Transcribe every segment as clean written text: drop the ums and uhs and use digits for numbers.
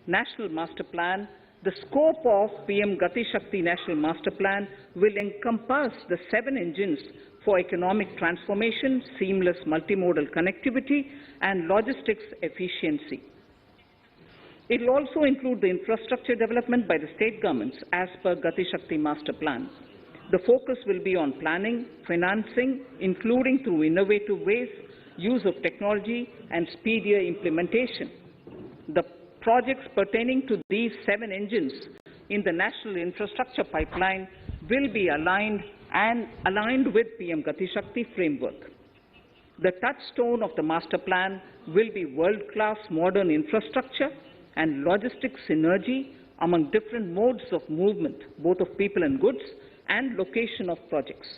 National Master Plan, the scope of PM Gati Shakti National Master Plan will encompass the 7 engines for economic transformation, seamless multimodal connectivity, and logistics efficiency. It will also include the infrastructure development by the state governments as per Gati Shakti Master Plan. The focus will be on planning, financing, including through innovative ways, use of technology, and speedier implementation. The projects pertaining to these 7 engines in the national infrastructure pipeline will be aligned with PM Gati Shakti framework. The touchstone of the master plan will be world-class modern infrastructure and logistics synergy among different modes of movement, both of people and goods, and location of projects.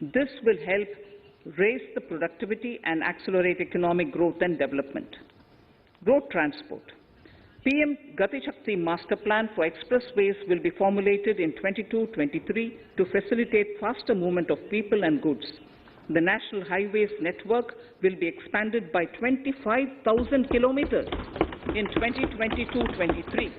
This will help raise the productivity and accelerate economic growth and development. Road transport. PM Gati Shakti Master Plan for expressways will be formulated in 22-23 to facilitate faster movement of people and goods. The National Highways network will be expanded by 25,000 kilometers in 2022-23.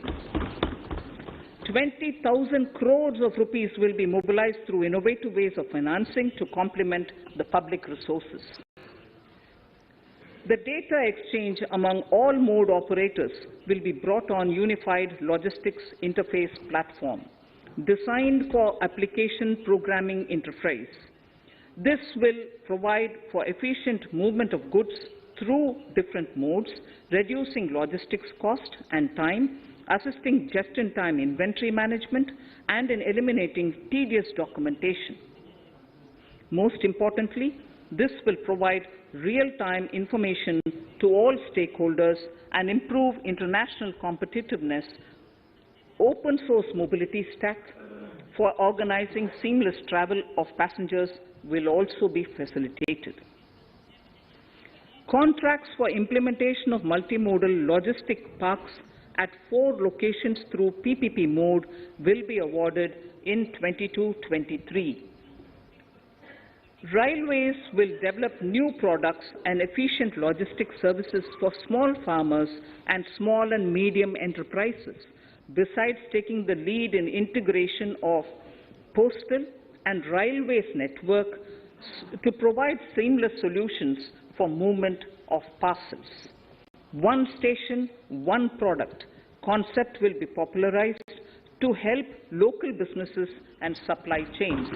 20,000 crores of rupees will be mobilized through innovative ways of financing to complement the public resources. The data exchange among all mode operators will be brought on unified logistics interface platform, designed for application programming interface. This will provide for efficient movement of goods through different modes, reducing logistics cost and time, assisting just-in-time inventory management, and in eliminating tedious documentation. Most importantly, this will provide real-time information to all stakeholders and improve international competitiveness. Open source mobility stack for organizing seamless travel of passengers will also be facilitated. Contracts for implementation of multimodal logistic parks at 4 locations through PPP mode will be awarded in 22-23. Railways will develop new products and efficient logistics services for small farmers and small and medium enterprises, besides taking the lead in integration of postal and railways network to provide seamless solutions for movement of parcels. One station, one product concept will be popularized to help local businesses and supply chains.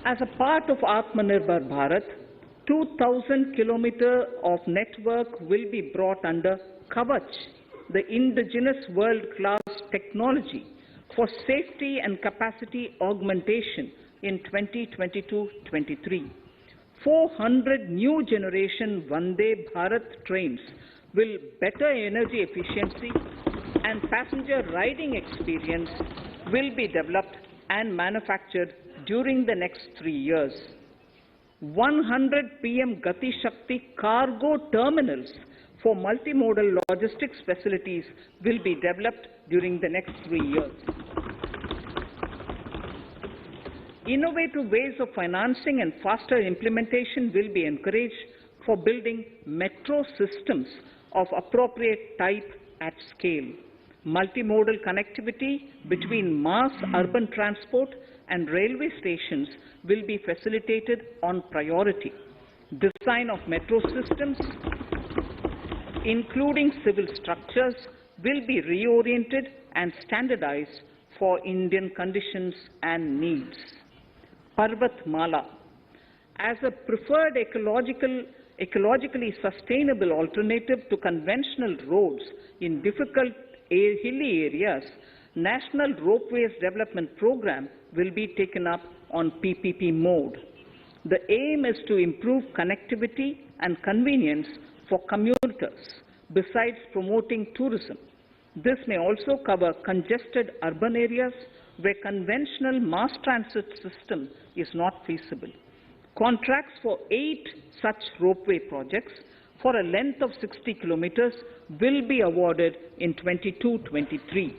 As a part of Atmanirbhar Bharat, 2,000 kilometers of network will be brought under Kavach, the indigenous world-class technology for safety and capacity augmentation in 2022-23. 400 new generation Vande Bharat trains will better energy efficiency and passenger riding experience will be developed and manufactured during the next 3 years. 100 PM Gati Shakti cargo terminals for multimodal logistics facilities will be developed during the next 3 years. Innovative ways of financing and faster implementation will be encouraged for building metro systems of appropriate type at scale. Multimodal connectivity between mass urban transport and railway stations will be facilitated on priority. Design of metro systems, including civil structures, will be reoriented and standardized for Indian conditions and needs. Parvat Mala. As a preferred ecologically sustainable alternative to conventional roads in difficult hilly areas, National Ropeways Development Program will be taken up on PPP mode. The aim is to improve connectivity and convenience for commuters, besides promoting tourism. This may also cover congested urban areas where conventional mass transit system is not feasible. Contracts for 8 such ropeway projects for a length of 60 kilometers will be awarded in 22-23.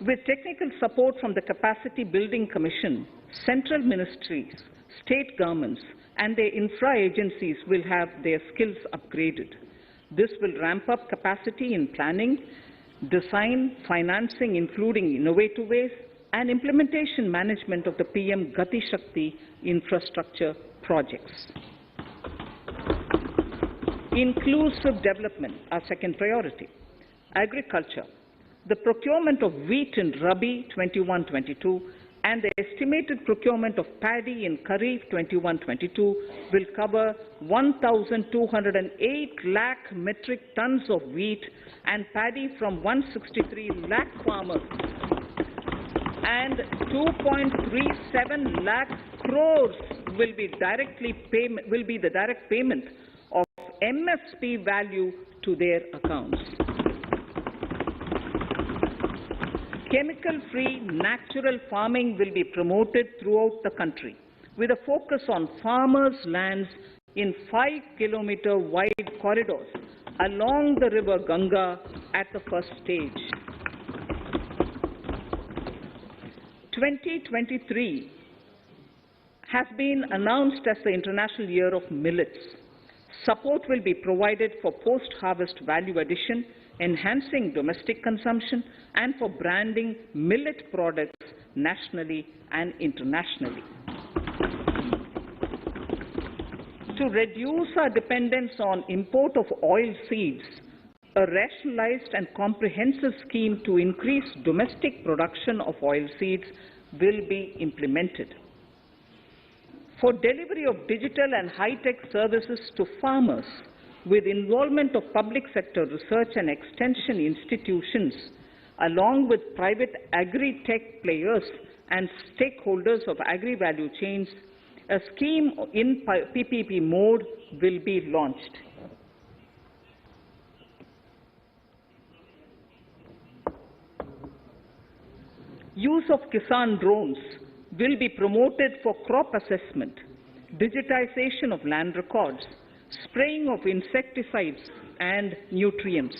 With technical support from the Capacity Building Commission, central ministries, state governments and their infra agencies will have their skills upgraded. This will ramp up capacity in planning, design, financing, including innovative ways, and implementation management of the PM Gati Shakti infrastructure projects. Inclusive development, our second priority. Agriculture. The procurement of wheat in Rabi 21-22 and the estimated procurement of paddy in Kharif 21-22 will cover 1,208 lakh metric tons of wheat and paddy from 163 lakh farmers, and 2.37 lakh crores will be the direct payment of MSP value to their accounts. Chemical-free natural farming will be promoted throughout the country, with a focus on farmers' lands in 5-kilometer wide corridors along the river Ganga at the first stage. 2023 has been announced as the International Year of Millets. Support will be provided for post-harvest value addition, enhancing domestic consumption, and for branding millet products nationally and internationally. To reduce our dependence on import of oil seeds, a rationalized and comprehensive scheme to increase domestic production of oil seeds will be implemented. For delivery of digital and high-tech services to farmers, with involvement of public sector research and extension institutions, along with private agri-tech players and stakeholders of agri-value chains, a scheme in PPP mode will be launched. Use of Kisan drones will be promoted for crop assessment, digitization of land records, spraying of insecticides and nutrients.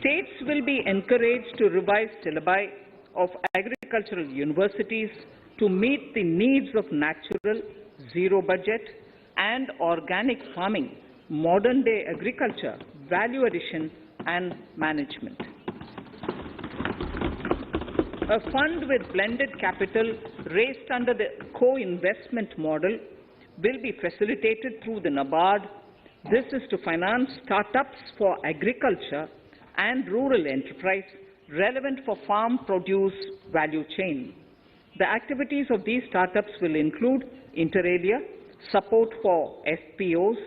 States will be encouraged to revise syllabi of agricultural universities to meet the needs of natural, zero budget, and organic farming, modern-day agriculture, value addition, and management. A fund with blended capital raised under the co-investment model will be facilitated through the NABARD. This is to finance startups for agriculture and rural enterprise relevant for farm produce value chain. The activities of these startups will include inter alia, support for FPOs,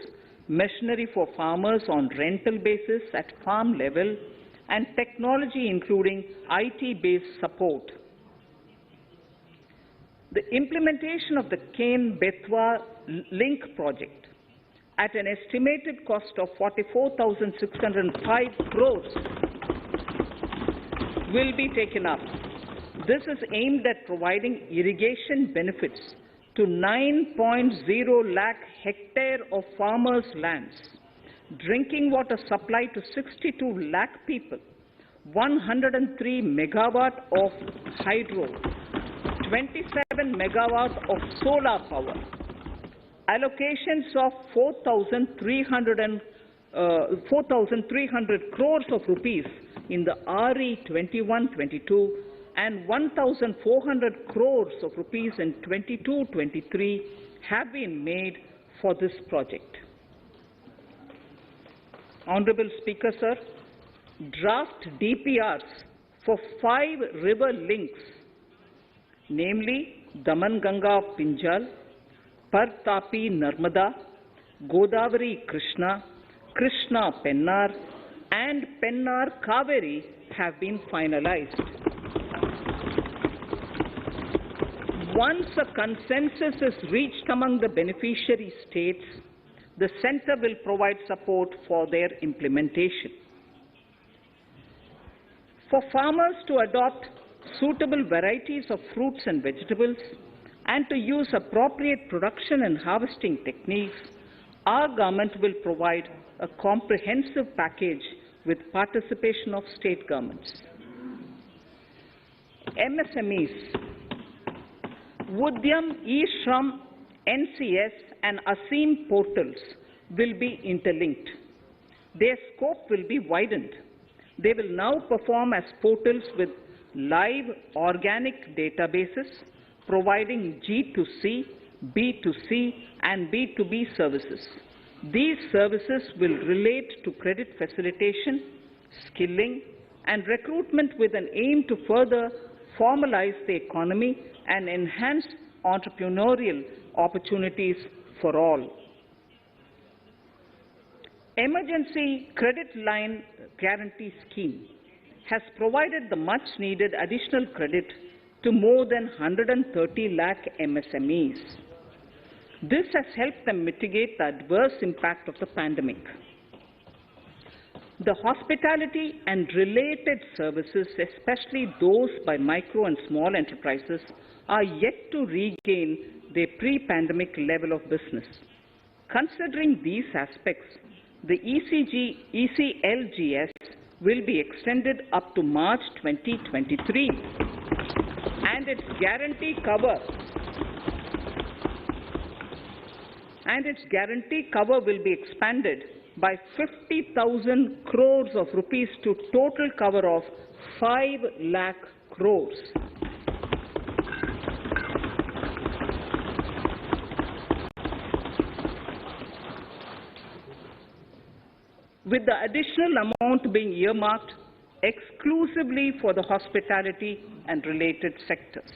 machinery for farmers on rental basis at farm level, and technology including IT-based support. The implementation of the Ken-Betwa link project at an estimated cost of 44,605 crores will be taken up. This is aimed at providing irrigation benefits to 9.0 lakh hectare of farmers' lands, drinking water supply to 62 lakh people, 103 megawatt of hydro, 27 megawatt of solar power, allocations of 4,300 crores of rupees in the RE 21-22 and 1,400 crores of rupees in 22-23 have been made for this project. Honorable Speaker, sir, draft DPRs for 5 river links, namely Daman Ganga Pinjal, Partapi Narmada, Godavari Krishna, Krishna Pennar, and Pennar Kaveri have been finalized. Once a consensus is reached among the beneficiary states, the Centre will provide support for their implementation. For farmers to adopt suitable varieties of fruits and vegetables and to use appropriate production and harvesting techniques, our government will provide a comprehensive package with participation of state governments. MSMEs Udyam, eShram, NCS and ASEEM portals will be interlinked. Their scope will be widened. They will now perform as portals with live organic databases, providing G2C, B2C and B2B services. These services will relate to credit facilitation, skilling and recruitment with an aim to further formalize the economy and enhance entrepreneurial opportunities for all. Emergency Credit Line Guarantee Scheme has provided the much-needed additional credit to more than 130 lakh MSMEs. This has helped them mitigate the adverse impact of the pandemic. The hospitality and related services, especially those by micro and small enterprises, are yet to regain their pre-pandemic level of business. Considering these aspects, the ECLGS will be extended up to March 2023, and its guarantee cover will be expanded by 50,000 crores of rupees to total cover of 5 lakh crores. With the additional amount being earmarked exclusively for the hospitality and related sectors.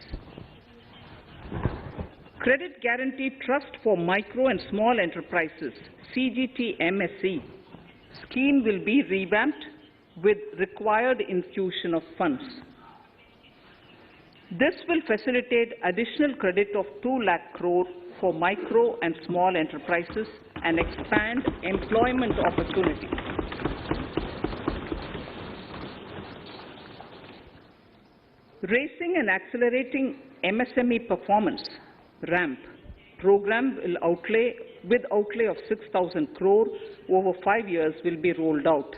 Credit Guarantee Trust for Micro and Small Enterprises, CGT-MSE, scheme will be revamped with required infusion of funds. This will facilitate additional credit of 2 lakh crore for micro and small enterprises and expand employment opportunities. Raising and Accelerating MSME Performance, RAMP, program with outlay of 6,000 crore over 5 years will be rolled out.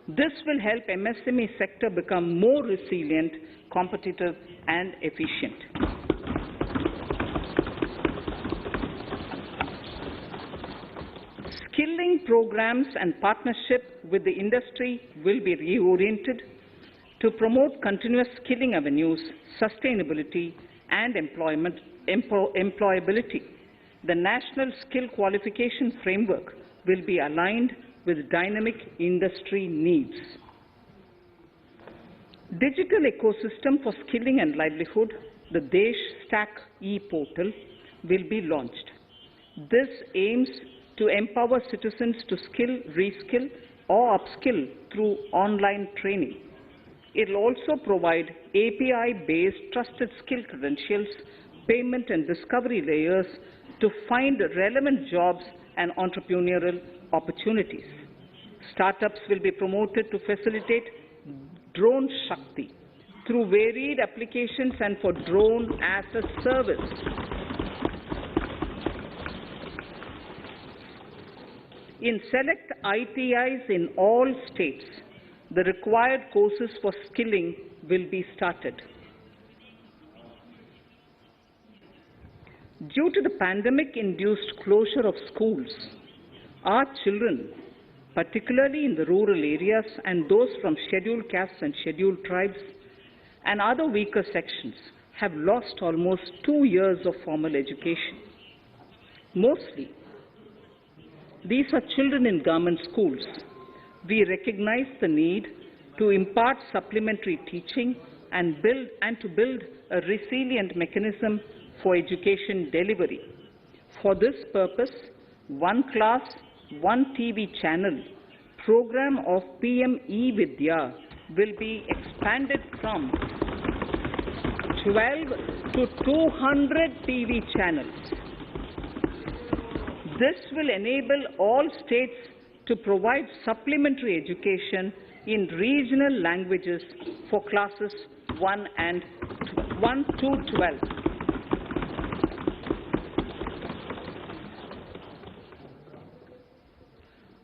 This will help MSME sector become more resilient, competitive and efficient. Skilling programs and partnership with the industry will be reoriented to promote continuous skilling avenues, sustainability and employability. The National Skill Qualification Framework will be aligned with dynamic industry needs. Digital ecosystem for skilling and livelihood, the Desh Stack e-portal, will be launched. This aims to empower citizens to skill, reskill or upskill through online training. It will also provide API-based trusted skill credentials, payment and discovery layers to find relevant jobs and entrepreneurial opportunities. Startups will be promoted to facilitate Drone Shakti through varied applications and for drone as a service. In select ITIs in all states, the required courses for skilling will be started. Due to the pandemic-induced closure of schools, our children, particularly in the rural areas and those from scheduled castes and scheduled tribes and other weaker sections, have lost almost 2 years of formal education. Mostly, these are children in government schools. We recognize the need to impart supplementary teaching and to build a resilient mechanism for education delivery. For this purpose, One Class, One TV channel program of PM E-Vidya will be expanded from 12 to 200 TV channels. This will enable all states to provide supplementary education in regional languages for classes 1 to 12.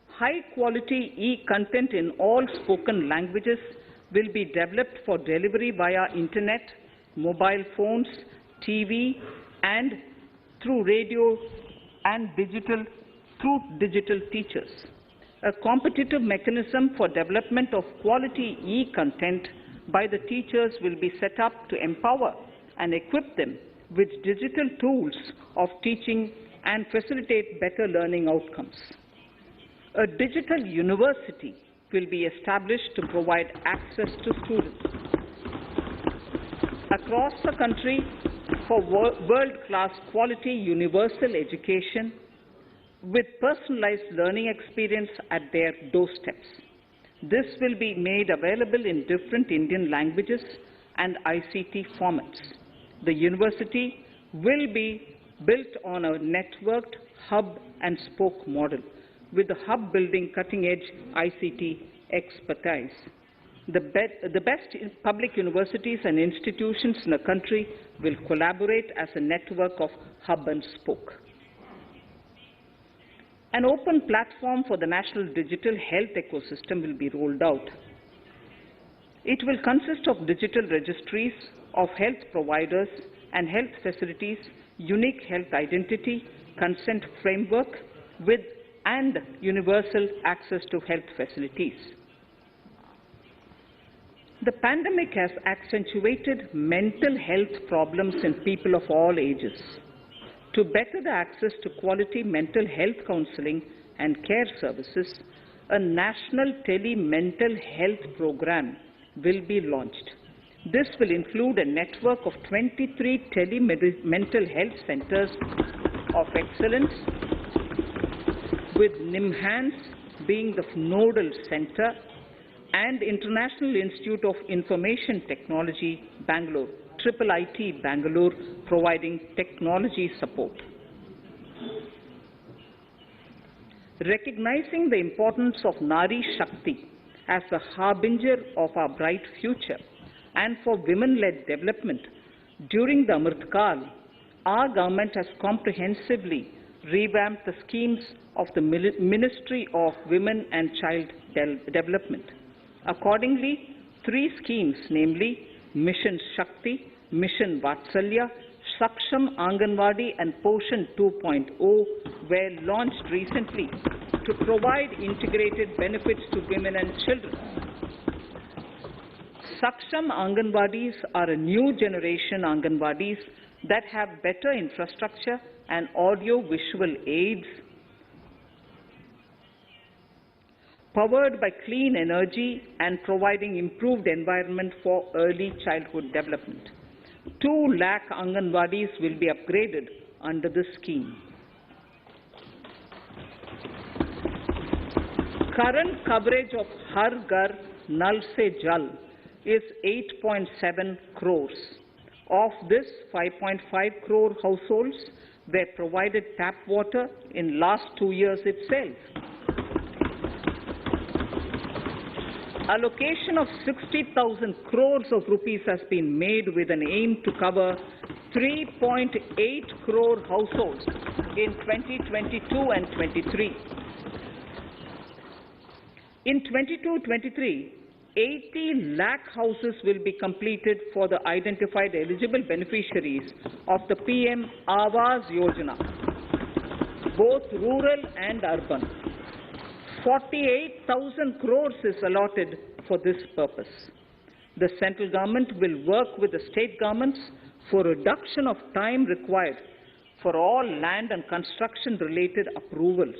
High-quality e-content in all spoken languages will be developed for delivery via internet, mobile phones, TV, and through radio and digital teachers. A competitive mechanism for development of quality e-content by the teachers will be set up to empower and equip them with digital tools of teaching and facilitate better learning outcomes. A digital university will be established to provide access to students across the country for world-class quality universal education with personalized learning experience at their doorsteps. This will be made available in different Indian languages and ICT formats. The university will be built on a networked hub and spoke model, with the hub building cutting-edge ICT expertise. The best public universities and institutions in the country will collaborate as a network of hub and spoke. An open platform for the national digital health ecosystem will be rolled out. It will consist of digital registries of health providers and health facilities, unique health identity, consent framework, and universal access to health facilities. The pandemic has accentuated mental health problems in people of all ages. To better the access to quality mental health counseling and care services, a national tele-mental health program will be launched. This will include a network of 23 tele-mental health centers of excellence, with NIMHANS being the nodal center, and International Institute of Information Technology, Bangalore, IIIT Bangalore, providing technology support. Recognizing the importance of Nari Shakti as the harbinger of our bright future and for women-led development, during the Amritkal, our government has comprehensively revamped the schemes of the Ministry of Women and Child Development. Accordingly, 3 schemes, namely Mission Shakti, Mission Vatsalya, Saksham Anganwadi and Poshan 2.0 were launched recently to provide integrated benefits to women and children. Saksham Anganwadis are a new generation Anganwadis that have better infrastructure and audio-visual aids, powered by clean energy and providing improved environment for early childhood development. 2 lakh Anganwadis will be upgraded under this scheme. Current coverage of Har Ghar Nal Se Jal is 8.7 crores. Of this, 5.5 crore households were provided tap water in last 2 years itself. Allocation of 60,000 crores of rupees has been made with an aim to cover 3.8 crore households in 2022 and 23. In 22-23, 80 lakh houses will be completed for the identified eligible beneficiaries of the PM Awas Yojana, both rural and urban. 48,000 crores is allotted for this purpose. The central government will work with the state governments for reduction of time required for all land and construction related approvals,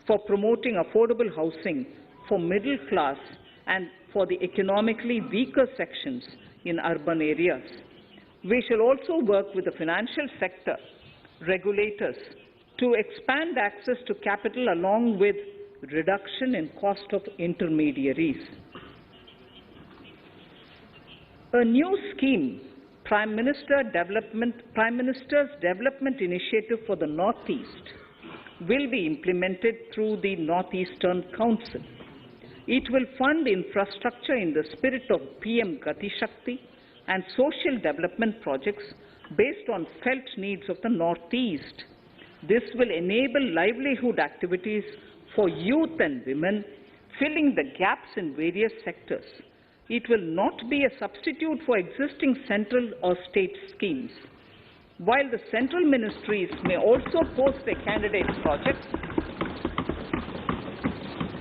for promoting affordable housing for middle class and for the economically weaker sections in urban areas. We shall also work with the financial sector regulators to expand access to capital along with reduction in cost of intermediaries. A new scheme, Prime Minister's Development Initiative for the Northeast, will be implemented through the Northeastern Council. It will fund infrastructure in the spirit of PM Gati Shakti and social development projects based on felt needs of the Northeast. This will enable livelihood activities for youth and women, filling the gaps in various sectors. It will not be a substitute for existing central or state schemes. While the central ministries may also post their candidate projects,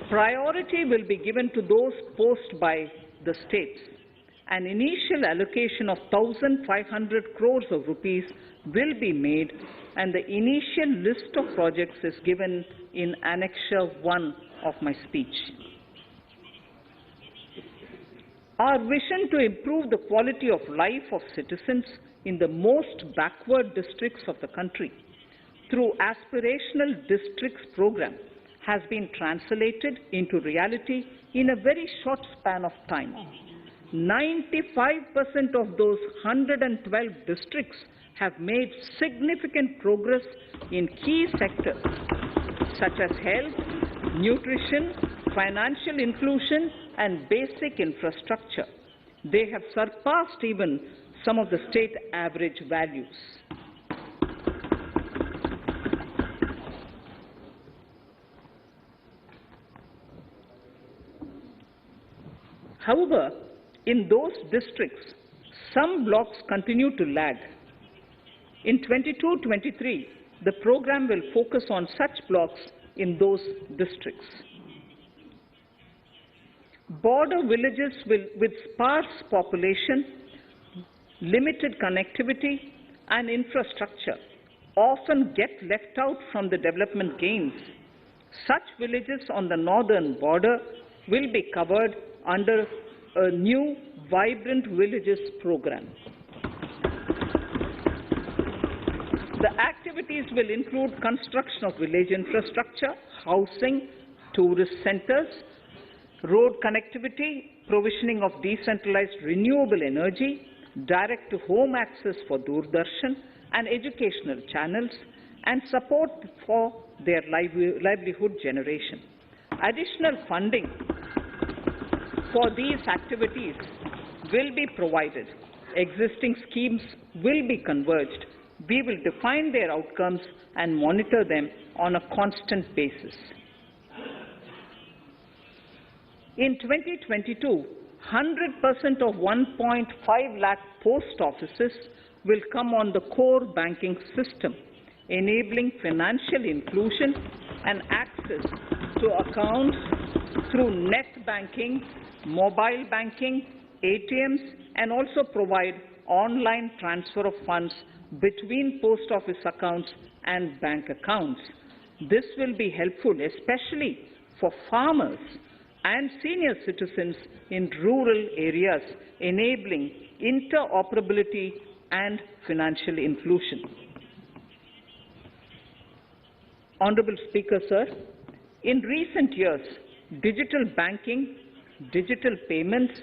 priority will be given to those posted by the states. An initial allocation of 1,500 crores of rupees will be made, and the initial list of projects is given in Annexure 1 of my speech. Our vision to improve the quality of life of citizens in the most backward districts of the country through aspirational districts program has been translated into reality in a very short span of time. 95% of those 112 districts have made significant progress in key sectors such as health, nutrition, financial inclusion, and basic infrastructure. They have surpassed even some of the state average values. However, in those districts, some blocks continue to lag. In 22-23, the program will focus on such blocks in those districts. Border villages with sparse population, limited connectivity, and infrastructure often get left out from the development gains. Such villages on the northern border will be covered under a new Vibrant Villages program. The activities will include construction of village infrastructure, housing, tourist centers, road connectivity, provisioning of decentralized renewable energy, direct-to-home access for Doordarshan and educational channels, and support for their livelihood generation. Additional funding for these activities will be provided. Existing schemes will be converged. We will define their outcomes and monitor them on a constant basis. In 2022, 100% of 1.5 lakh post offices will come on the core banking system, enabling financial inclusion and access to accounts through net banking, mobile banking, ATMs, and also provide online transfer of funds between post office accounts and bank accounts. This will be helpful, especially for farmers and senior citizens in rural areas, enabling interoperability and financial inclusion. Honorable Speaker, sir, in recent years, digital banking, digital payments,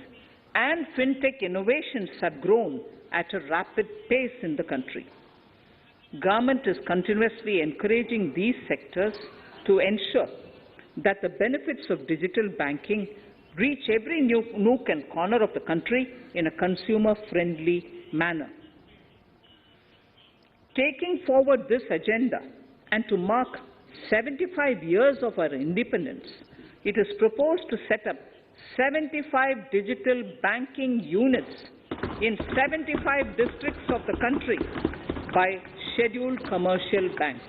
and fintech innovations have grown at a rapid pace in the country. Government is continuously encouraging these sectors to ensure that the benefits of digital banking reach every nook and corner of the country in a consumer-friendly manner. Taking forward this agenda and to mark 75 years of our independence, it is proposed to set up 75 digital banking units in 75 districts of the country by scheduled commercial banks.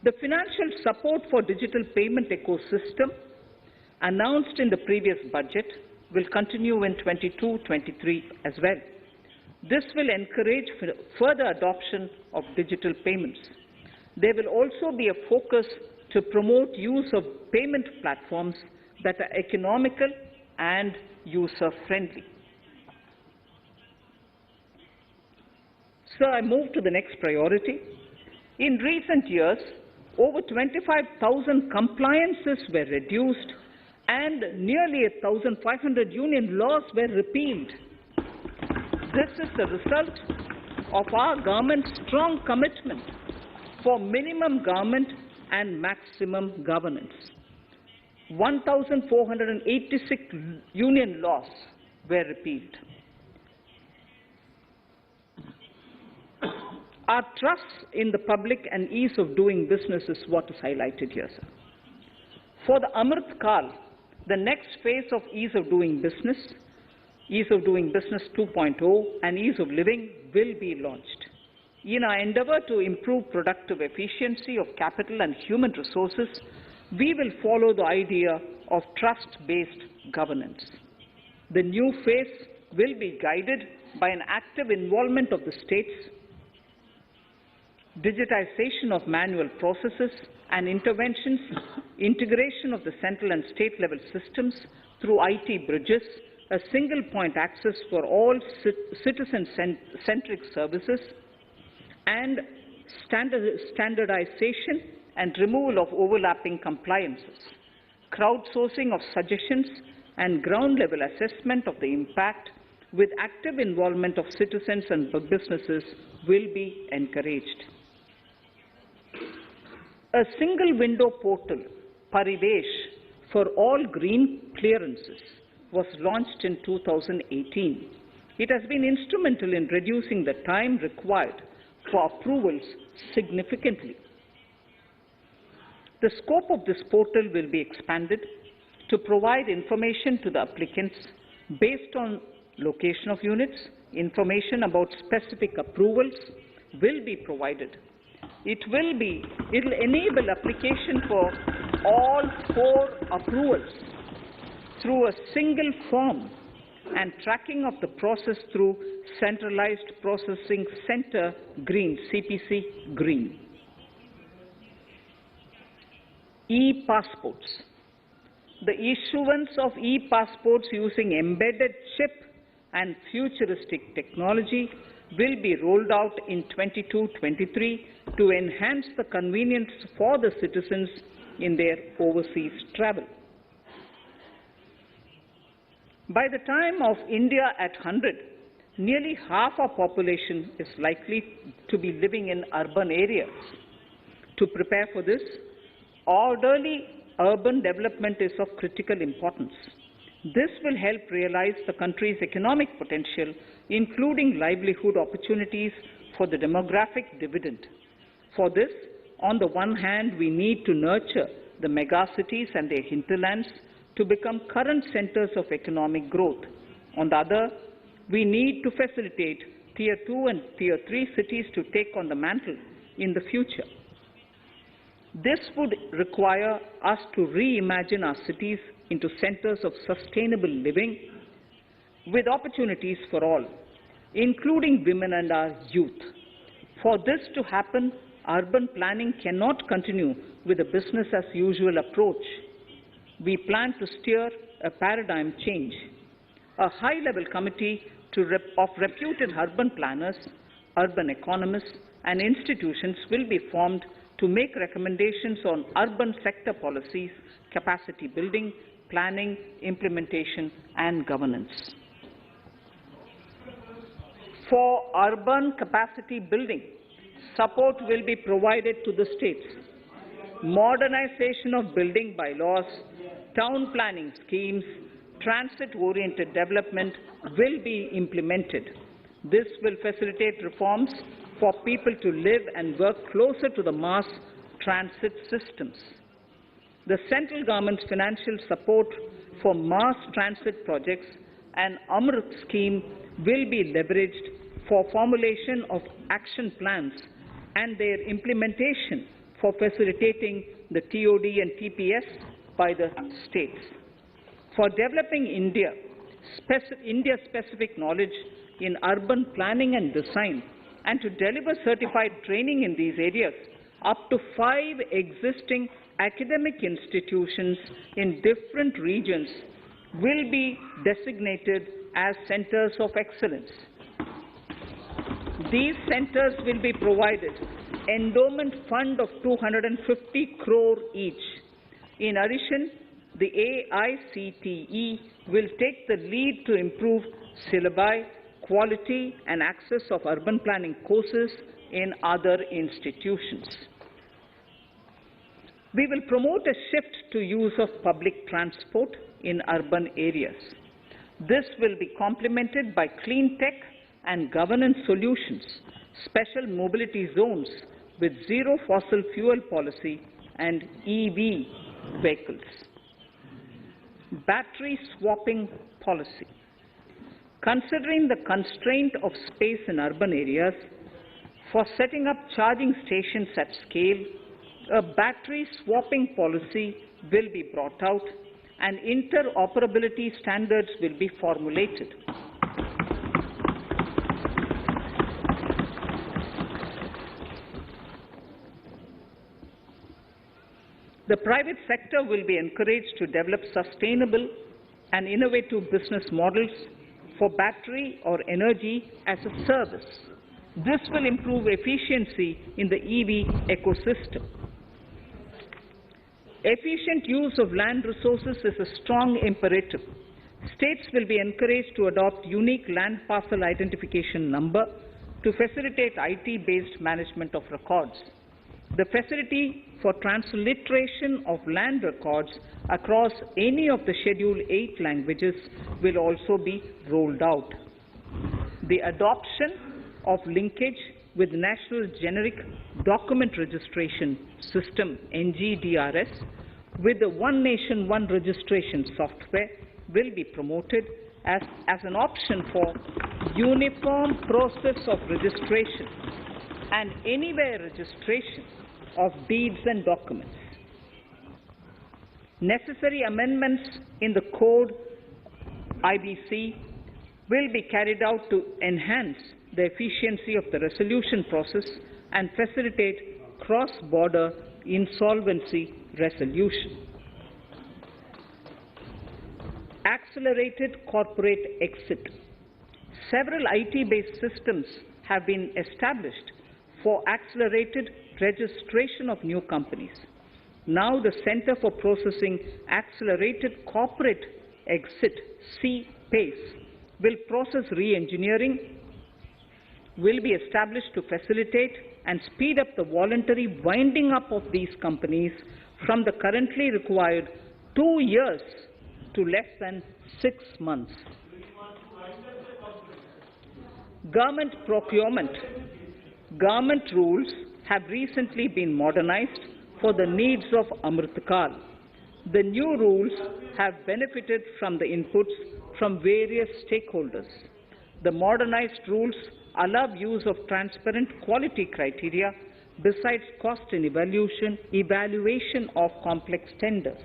The financial support for digital payment ecosystem announced in the previous budget will continue in 22-23 as well. This will encourage further adoption of digital payments. There will also be a focus to promote use of payment platforms that are economical and user-friendly. Sir, I move to the next priority. In recent years, over 25,000 compliances were reduced and nearly 1,500 union laws were repealed. This is the result of our government's strong commitment for minimum government and maximum governance. 1,486 union laws were repealed. Our trust in the public and ease of doing business is what is highlighted here, sir. For the Amrit Kal, the next phase of ease of doing business, Ease of Doing Business 2.0 and Ease of Living will be launched. In our endeavour to improve productive efficiency of capital and human resources, we will follow the idea of trust-based governance. The new phase will be guided by an active involvement of the states, digitization of manual processes and interventions, integration of the central and state level systems through IT bridges, a single point access for all citizen-centric services, and standardization and removal of overlapping compliances. Crowdsourcing of suggestions and ground-level assessment of the impact with active involvement of citizens and businesses will be encouraged. A single window portal, Parivesh, for all green clearances was launched in 2018. It has been instrumental in reducing the time required for approvals significantly. The scope of this portal will be expanded to provide information to the applicants based on location of units. Information about specific approvals will be provided. It will enable application for all 4 approvals through a single form and tracking of the process through Centralized Processing Center Green, CPC Green. E-passports. The issuance of e-passports using embedded chip and futuristic technology will be rolled out in 22-23 to enhance the convenience for the citizens in their overseas travel. By the time of India at 100, nearly half our population is likely to be living in urban areas. To prepare for this, orderly urban development is of critical importance. This will help realize the country's economic potential, including livelihood opportunities for the demographic dividend. For this, on the one hand, we need to nurture the megacities and their hinterlands to become current centers of economic growth. On the other, we need to facilitate Tier 2 and Tier 3 cities to take on the mantle in the future. This would require us to reimagine our cities into centers of sustainable living with opportunities for all, including women and our youth. For this to happen, urban planning cannot continue with a business-as-usual approach. We plan to steer a paradigm change. A high-level committee of reputed urban planners, urban economists, and institutions will be formed to make recommendations on urban sector policies, capacity building, planning, implementation, and governance. For urban capacity building, support will be provided to the states. Modernization of building bylaws, town planning schemes, transit-oriented development will be implemented. This will facilitate reforms for people to live and work closer to the mass transit systems. The central government's financial support for mass transit projects and Amrit scheme will be leveraged for formulation of action plans and their implementation for facilitating the TOD and TPS by the states. For developing India-specific knowledge in urban planning and design, and to deliver certified training in these areas, up to 5 existing academic institutions in different regions will be designated as centers of excellence. These centers will be provided endowment fund of 250 crore each. In addition, the AICTE will take the lead to improve syllabi, quality and access of urban planning courses in other institutions. We will promote a shift to use of public transport in urban areas. This will be complemented by clean tech and governance solutions, special mobility zones with zero fossil fuel policy and EV vehicles. Battery swapping policy. Considering the constraint of space in urban areas, for setting up charging stations at scale, a battery swapping policy will be brought out and interoperability standards will be formulated. The private sector will be encouraged to develop sustainable and innovative business models for battery or energy as a service. This will improve efficiency in the EV ecosystem. Efficient use of land resources is a strong imperative. States will be encouraged to adopt unique land parcel identification number to facilitate IT-based management of records. The facility for transliteration of land records across any of the Schedule 8 languages will also be rolled out. The adoption of linkage with National Generic Document Registration System (NGDRS) with the One Nation, One Registration software will be promoted as an option for uniform process of registration and anywhere registration of deeds and documents. Necessary amendments in the code IBC will be carried out to enhance the efficiency of the resolution process and facilitate cross-border insolvency resolution. Accelerated corporate exit. Several IT-based systems have been established for accelerated registration of new companies. Now the Center for Processing Accelerated Corporate Exit, CPACE, will process re-engineering, will be established to facilitate and speed up the voluntary winding up of these companies from the currently required 2 years to less than 6 months. Government procurement. Government rules have recently been modernized for the needs of Amrit Kal. The new rules have benefited from the inputs from various stakeholders. The modernized rules allow use of transparent quality criteria besides cost and evaluation of complex tenders.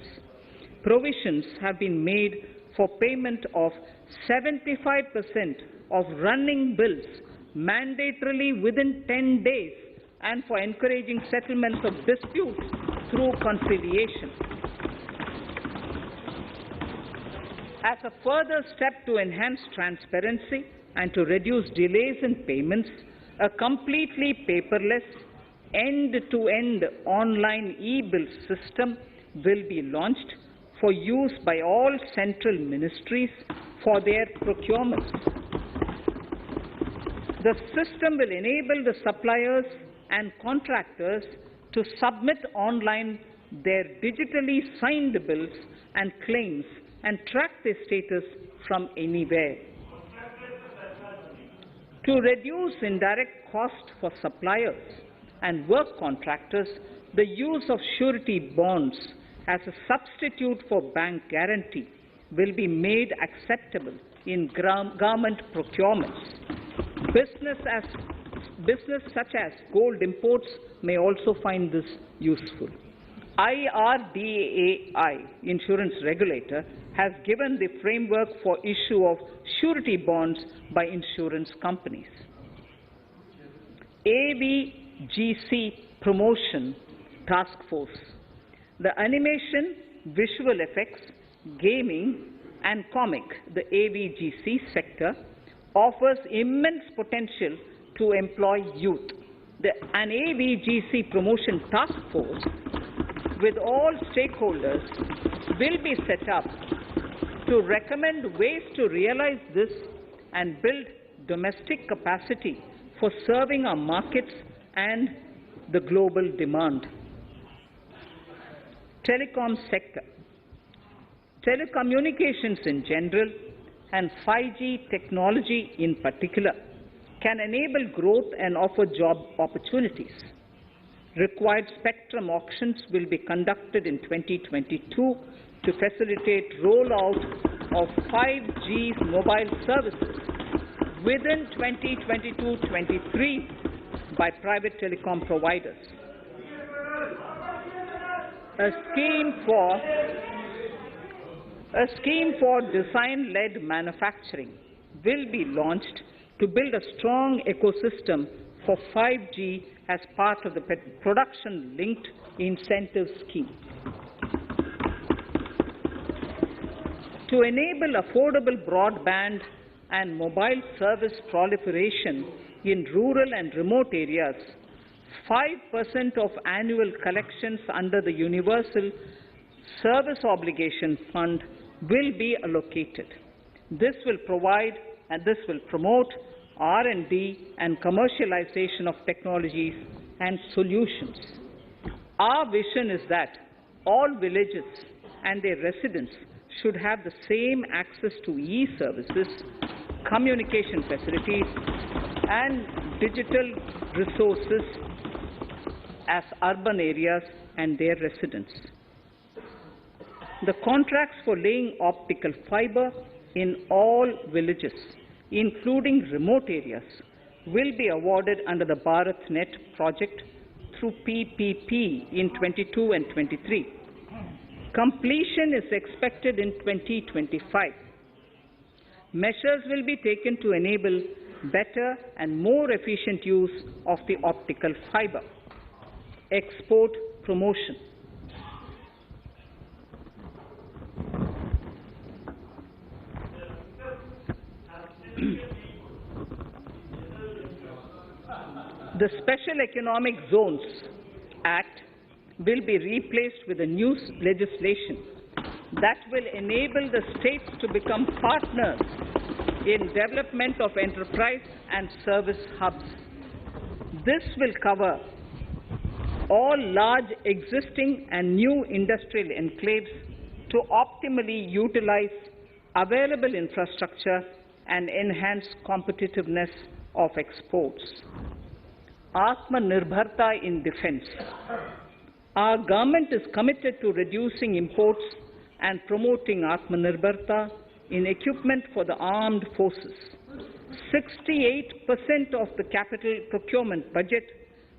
Provisions have been made for payment of 75% of running bills mandatorily within 10 days and for encouraging settlements of disputes through conciliation. As a further step to enhance transparency and to reduce delays in payments, a completely paperless, end-to-end online e-bill system will be launched for use by all central ministries for their procurements. The system will enable the suppliers and contractors to submit online their digitally signed bills and claims and track their status from anywhere. To reduce indirect cost for suppliers and work contractors, the use of surety bonds as a substitute for bank guarantee will be made acceptable in government procurements. Business such as gold imports may also find this useful. IRDAI, insurance regulator, has given the framework for issue of surety bonds by insurance companies. AVGC Promotion Task Force. The animation, visual effects, gaming and comic, the AVGC sector, offers immense potential to employ youth. An AVGC Promotion Task Force with all stakeholders will be set up to recommend ways to realize this and build domestic capacity for serving our markets and the global demand. Telecom sector. Telecommunications in general and 5G technology in particular can enable growth and offer job opportunities. Required spectrum auctions will be conducted in 2022 to facilitate rollout of 5G mobile services within 2022-23 by private telecom providers. A scheme for design-led manufacturing will be launched to build a strong ecosystem for 5G as part of the production-linked incentive scheme. To enable affordable broadband and mobile service proliferation in rural and remote areas, 5% of annual collections under the Universal Service Obligation Fund will be allocated. This will promote R&D and commercialization of technologies and solutions. Our vision is that all villages and their residents should have the same access to e-services, communication facilities, and digital resources as urban areas and their residents. The contracts for laying optical fiber in all villages, including remote areas, will be awarded under the BharatNet project through PPP in 22 and 23. Completion is expected in 2025. Measures will be taken to enable better and more efficient use of the optical fiber. Export promotion. The Special Economic Zones Act will be replaced with a new legislation that will enable the states to become partners in development of enterprise and service hubs. This will cover all large existing and new industrial enclaves to optimally utilize available infrastructure and enhance competitiveness of exports. Atmanirbharta in defense. Our government is committed to reducing imports and promoting Atmanirbharta in equipment for the armed forces. 68% of the capital procurement budget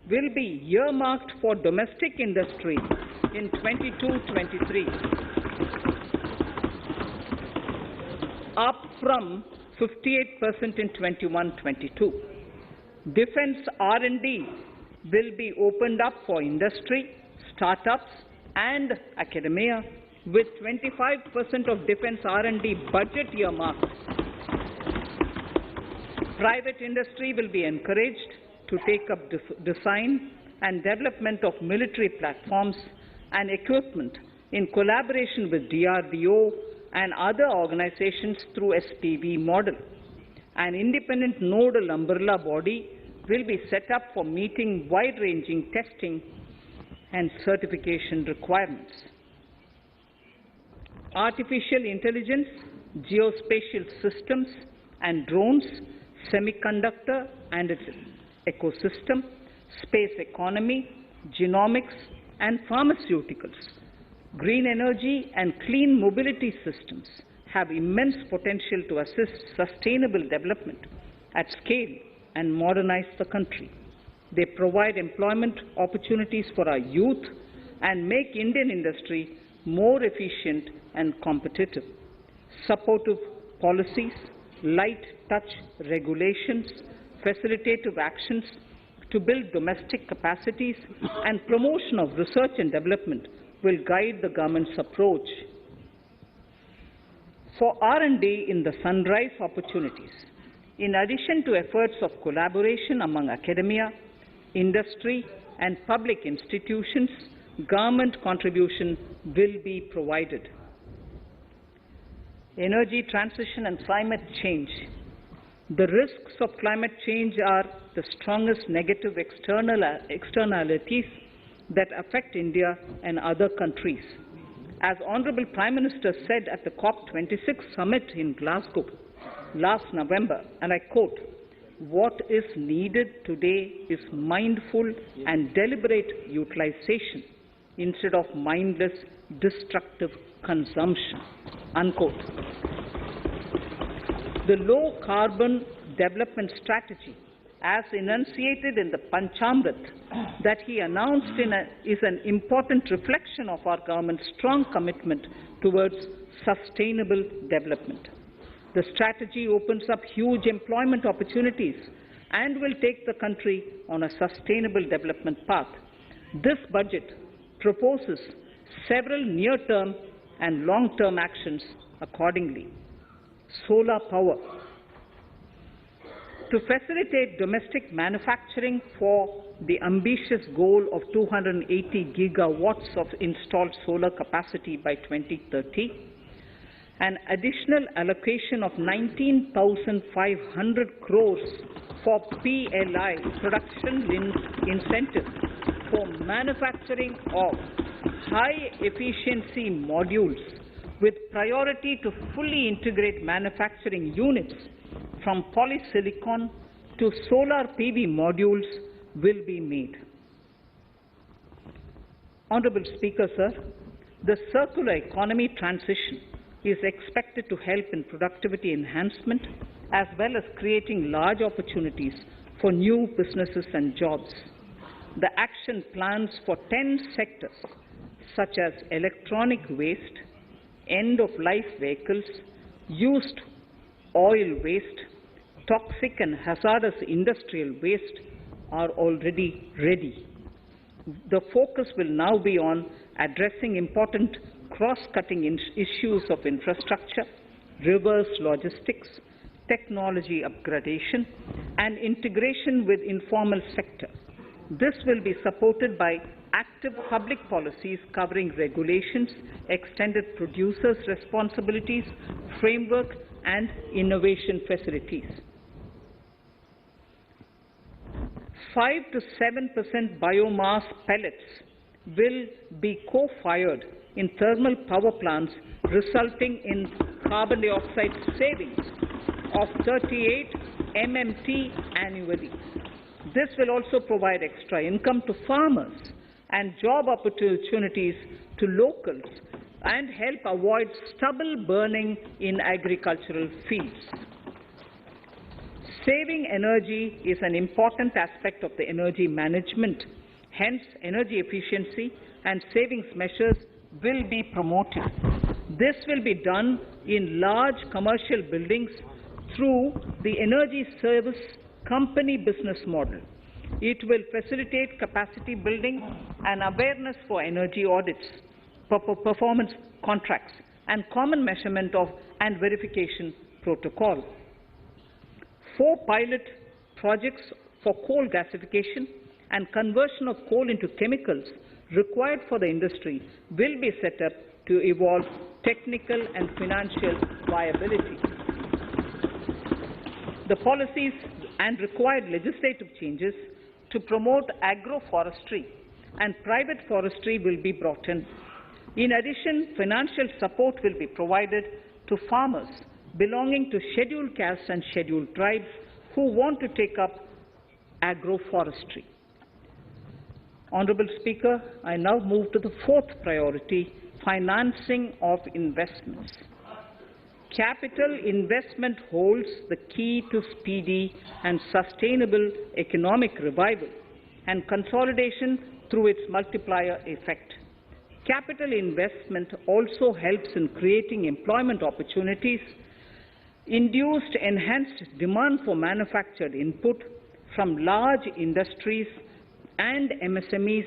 will be earmarked for domestic industry in 22-23, up from 58% in 21-22. Defense R&D will be opened up for industry, startups, and academia, with 25% of defense R&D budget earmarked. Private industry will be encouraged to take up design and development of military platforms and equipment in collaboration with DRDO and other organizations through SPV model. An independent nodal umbrella body will be set up for meeting wide-ranging testing and certification requirements. Artificial intelligence, geospatial systems and drones, semiconductor and its ecosystem, space economy, genomics and pharmaceuticals, green energy and clean mobility systems have immense potential to assist sustainable development at scale and modernize the country. They provide employment opportunities for our youth and make Indian industry more efficient and competitive. Supportive policies, light touch regulations, facilitative actions to build domestic capacities and promotion of research and development will guide the government's approach. For R&D in the sunrise opportunities, in addition to efforts of collaboration among academia, industry and public institutions, government contribution will be provided. Energy transition and climate change. The risks of climate change are the strongest negative externalities that affect India and other countries. As Honorable Prime Minister said at the COP26 summit in Glasgow last November, and I quote, "What is needed today is mindful and deliberate utilization instead of mindless, destructive consumption," unquote. The low-carbon development strategy, as enunciated in the Panchamrit that he announced is an important reflection of our government's strong commitment towards sustainable development. The strategy opens up huge employment opportunities and will take the country on a sustainable development path. This budget proposes several near-term and long-term actions accordingly. Solar power. To facilitate domestic manufacturing for the ambitious goal of 280 gigawatts of installed solar capacity by 2030, an additional allocation of 19,500 crores for PLI, production-linked incentives, for manufacturing of high-efficiency modules with priority to fully integrate manufacturing units from polysilicon to solar PV modules will be made. Honorable Speaker, sir, the circular economy transition is expected to help in productivity enhancement as well as creating large opportunities for new businesses and jobs. The action plans for 10 sectors such as electronic waste, end-of-life vehicles, used oil waste, toxic and hazardous industrial waste are already ready. The focus will now be on addressing important cross-cutting issues of infrastructure, reverse logistics, technology upgradation, and integration with informal sector. This will be supported by active public policies covering regulations, extended producers' responsibilities, framework, and innovation facilities. 5 to 7% biomass pellets will be co-fired in thermal power plants, resulting in carbon dioxide savings of 38 MMT annually. This will also provide extra income to farmers and job opportunities to locals and help avoid stubble burning in agricultural fields. Saving energy is an important aspect of the energy management. Hence, energy efficiency and savings measures will be promoted. This will be done in large commercial buildings through the energy service company business model. It will facilitate capacity building and awareness for energy audits, performance contracts, and common measurement of and verification protocol. 4 pilot projects for coal gasification and conversion of coal into chemicals required for the industry will be set up to evolve technical and financial viability. The policies and required legislative changes to promote agroforestry and private forestry will be brought in. In addition, financial support will be provided to farmers belonging to scheduled castes and scheduled tribes who want to take up agroforestry. Honourable Speaker, I now move to the 4th priority, financing of investments. Capital investment holds the key to speedy and sustainable economic revival and consolidation through its multiplier effect. Capital investment also helps in creating employment opportunities, induced enhanced demand for manufactured input from large industries and MSMEs,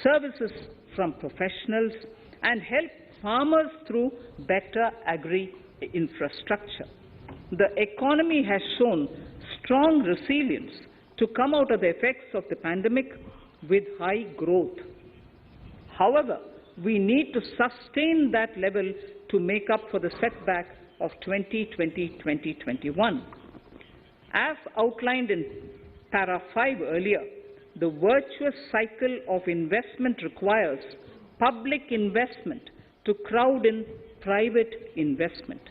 services from professionals, and help farmers through better agri-infrastructure. The economy has shown strong resilience to come out of the effects of the pandemic with high growth. However, we need to sustain that level to make up for the setback of 2020-2021. As outlined in para 5 earlier, the virtuous cycle of investment requires public investment to crowd in private investment.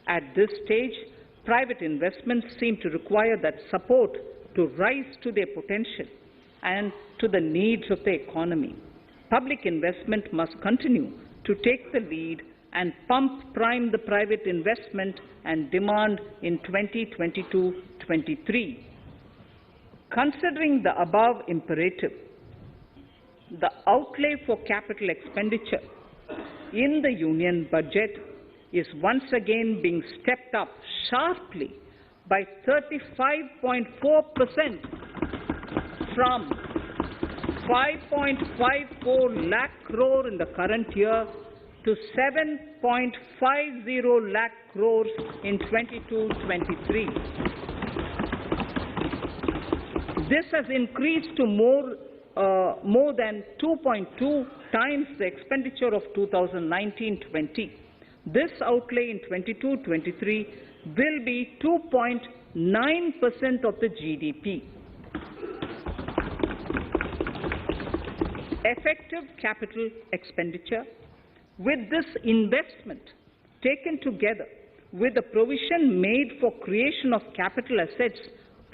At this stage, private investments seem to require that support to rise to their potential and to the needs of the economy. Public investment must continue to take the lead and pump prime the private investment and demand in 2022-23. 2022-23. Considering the above imperative, the outlay for capital expenditure in the Union budget is once again being stepped up sharply by 35.4% from 5.54 lakh crore in the current year to 7.50 lakh crores in 22-23. This has increased to more than 2.2 times the expenditure of 2019-20. This outlay in 22-23 will be 2.9% of the GDP. Effective capital expenditure. With this investment taken together with the provision made for creation of capital assets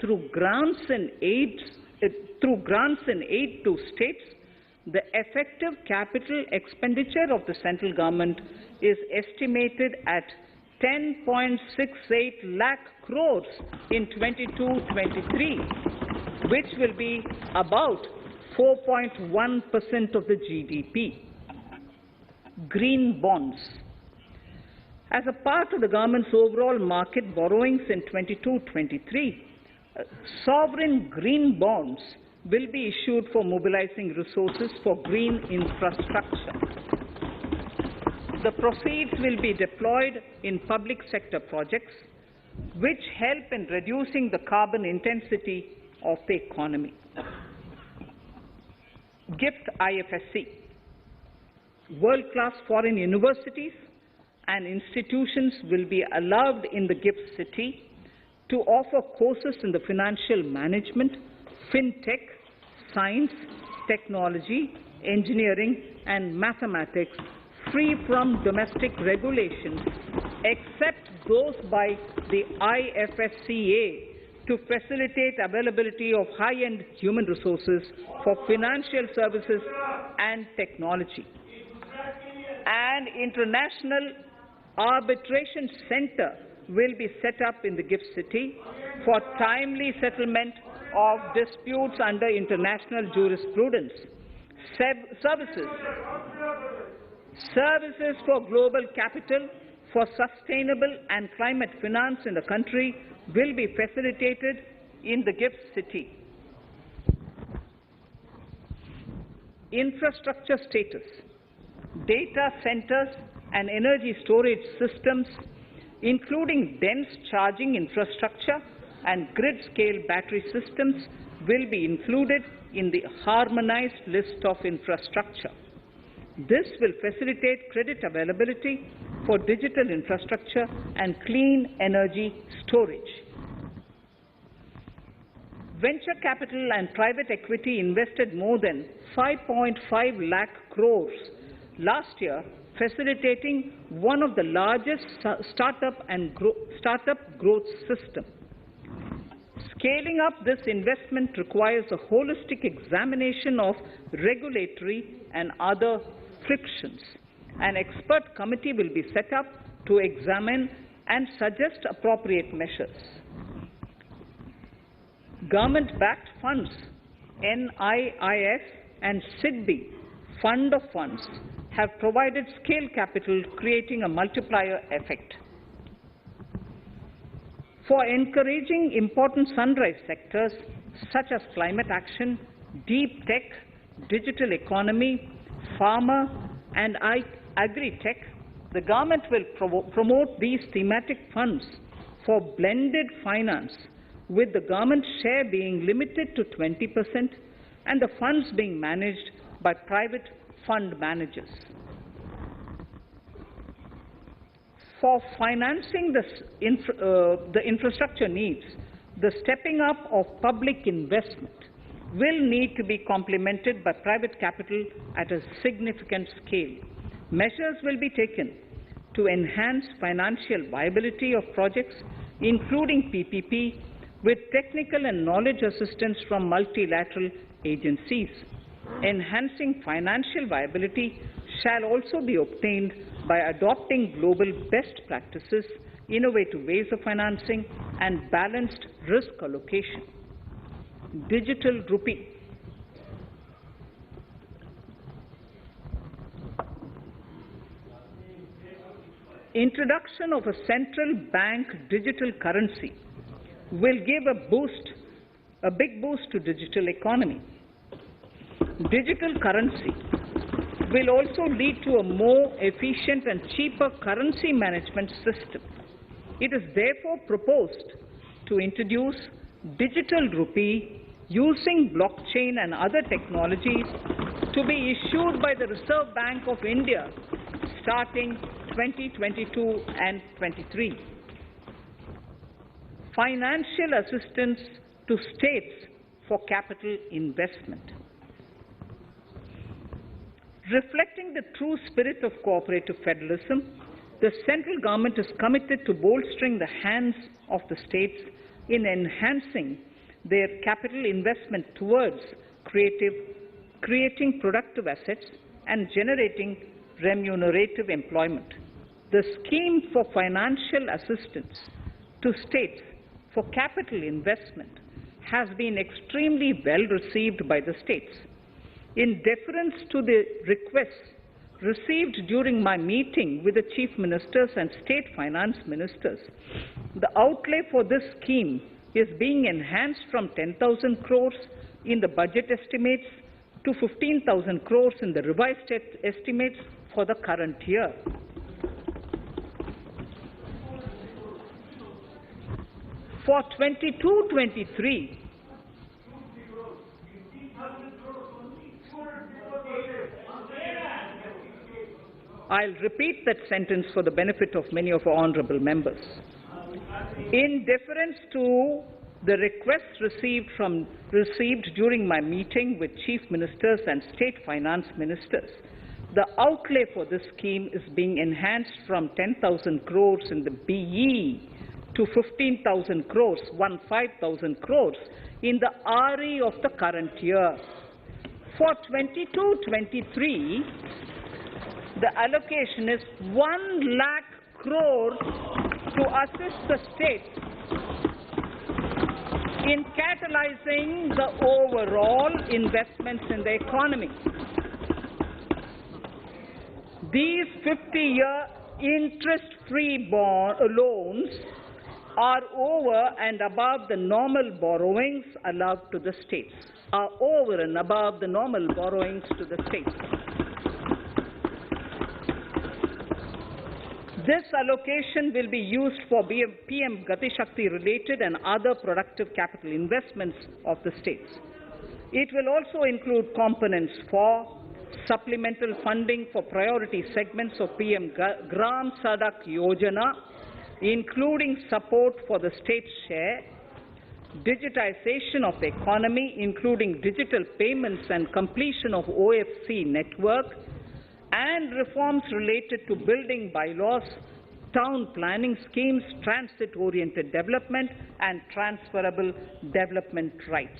through grants and aid to states, the effective capital expenditure of the central government is estimated at 10.68 lakh crores in 22-23, which will be about 4.1% of the GDP. Green bonds. As a part of the government's overall market borrowings in 22-23, sovereign green bonds will be issued for mobilizing resources for green infrastructure. The proceeds will be deployed in public sector projects which help in reducing the carbon intensity of the economy. Gift IFSC. World-class foreign universities and institutions will be allowed in the gift city to offer courses in the financial management, fintech, science, technology, engineering, and mathematics free from domestic regulations, except those by the IFSCA to facilitate availability of high-end human resources for financial services and technology. An international arbitration center will be set up in the gift city for timely settlement of disputes under international jurisprudence. Services for global capital for sustainable and climate finance in the country will be facilitated in the gift city. Infrastructure status. Data centers and energy storage systems, including dense charging infrastructure and grid-scale battery systems, will be included in the harmonized list of infrastructure. This will facilitate credit availability for digital infrastructure and clean energy storage. Venture capital and private equity invested more than 5.5 lakh crores last year, facilitating one of the largest startup growth system. Scaling up this investment requires a holistic examination of regulatory and other frictions. An expert committee will be set up to examine and suggest appropriate measures. Government-backed funds, NIIF and SIDBI, Fund of Funds, have provided scale capital, creating a multiplier effect. For encouraging important sunrise sectors such as climate action, deep tech, digital economy, pharma, and agri-tech, the government will promote these thematic funds for blended finance, with the government share being limited to 20% and the funds being managed by private fund managers. For financing the infrastructure needs, the stepping up of public investment will need to be complemented by private capital at a significant scale. Measures will be taken to enhance financial viability of projects, including PPP, with technical and knowledge assistance from multilateral agencies. Enhancing financial viability shall also be obtained by adopting global best practices, innovative ways of financing, and balanced risk allocation. Digital rupee. Introduction of a central bank digital currency will give a big boost to digital economy. Digital currency will also lead to a more efficient and cheaper currency management system. It is therefore proposed to introduce digital rupee using blockchain and other technologies to be issued by the Reserve Bank of India starting 2022 and 23. Financial assistance to states for capital investment. Reflecting the true spirit of cooperative federalism, the central government is committed to bolstering the hands of the states in enhancing their capital investment towards creating productive assets and generating remunerative employment. The scheme for financial assistance to states for capital investment has been extremely well received by the states. In deference to the requests received during my meeting with the chief ministers and state finance ministers, the outlay for this scheme is being enhanced from 10,000 crores in the budget estimates to 15,000 crores in the revised estimates for the current year. For 22-23, I'll repeat that sentence for the benefit of many of our honourable members. In deference to the requests received during my meeting with chief ministers and state finance ministers, the outlay for this scheme is being enhanced from 10,000 crores in the BE to 15,000 crores, 15,000 crores in the RE of the current year. For 22-23, the allocation is 1 lakh crores to assist the states in catalyzing the overall investments in the economy. These 50-year interest-free loans are over and above the normal borrowings allowed to the states, are over and above the normal borrowings to the states. This allocation will be used for PM Gati Shakti related and other productive capital investments of the states. It will also include components for supplemental funding for priority segments of PM Gram Sadak Yojana, including support for the state's share, digitization of the economy, including digital payments and completion of OFC network, and reforms related to building bylaws, town planning schemes, transit-oriented development, and transferable development rights.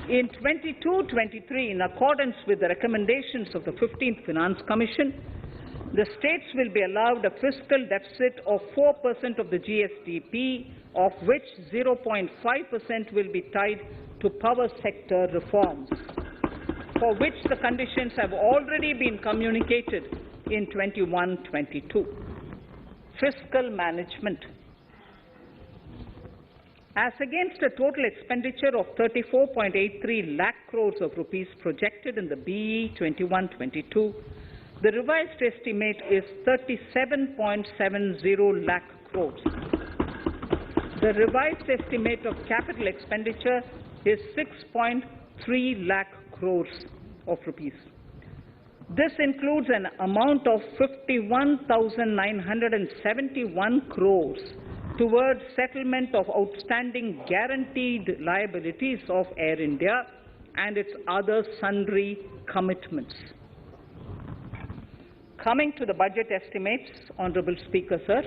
In 22-23, in accordance with the recommendations of the 15th Finance Commission, the states will be allowed a fiscal deficit of 4% of the GSDP, of which 0.5% will be tied to power sector reforms, for which the conditions have already been communicated in 21-22. Fiscal management. As against a total expenditure of 34.83 lakh crores of rupees projected in the BE 21-22, the revised estimate is 37.70 lakh crores. The revised estimate of capital expenditure is 6.3 lakh crores of rupees. This includes an amount of 51,971 crores towards settlement of outstanding guaranteed liabilities of Air India and its other sundry commitments. Coming to the budget estimates, Honourable Speaker, sir,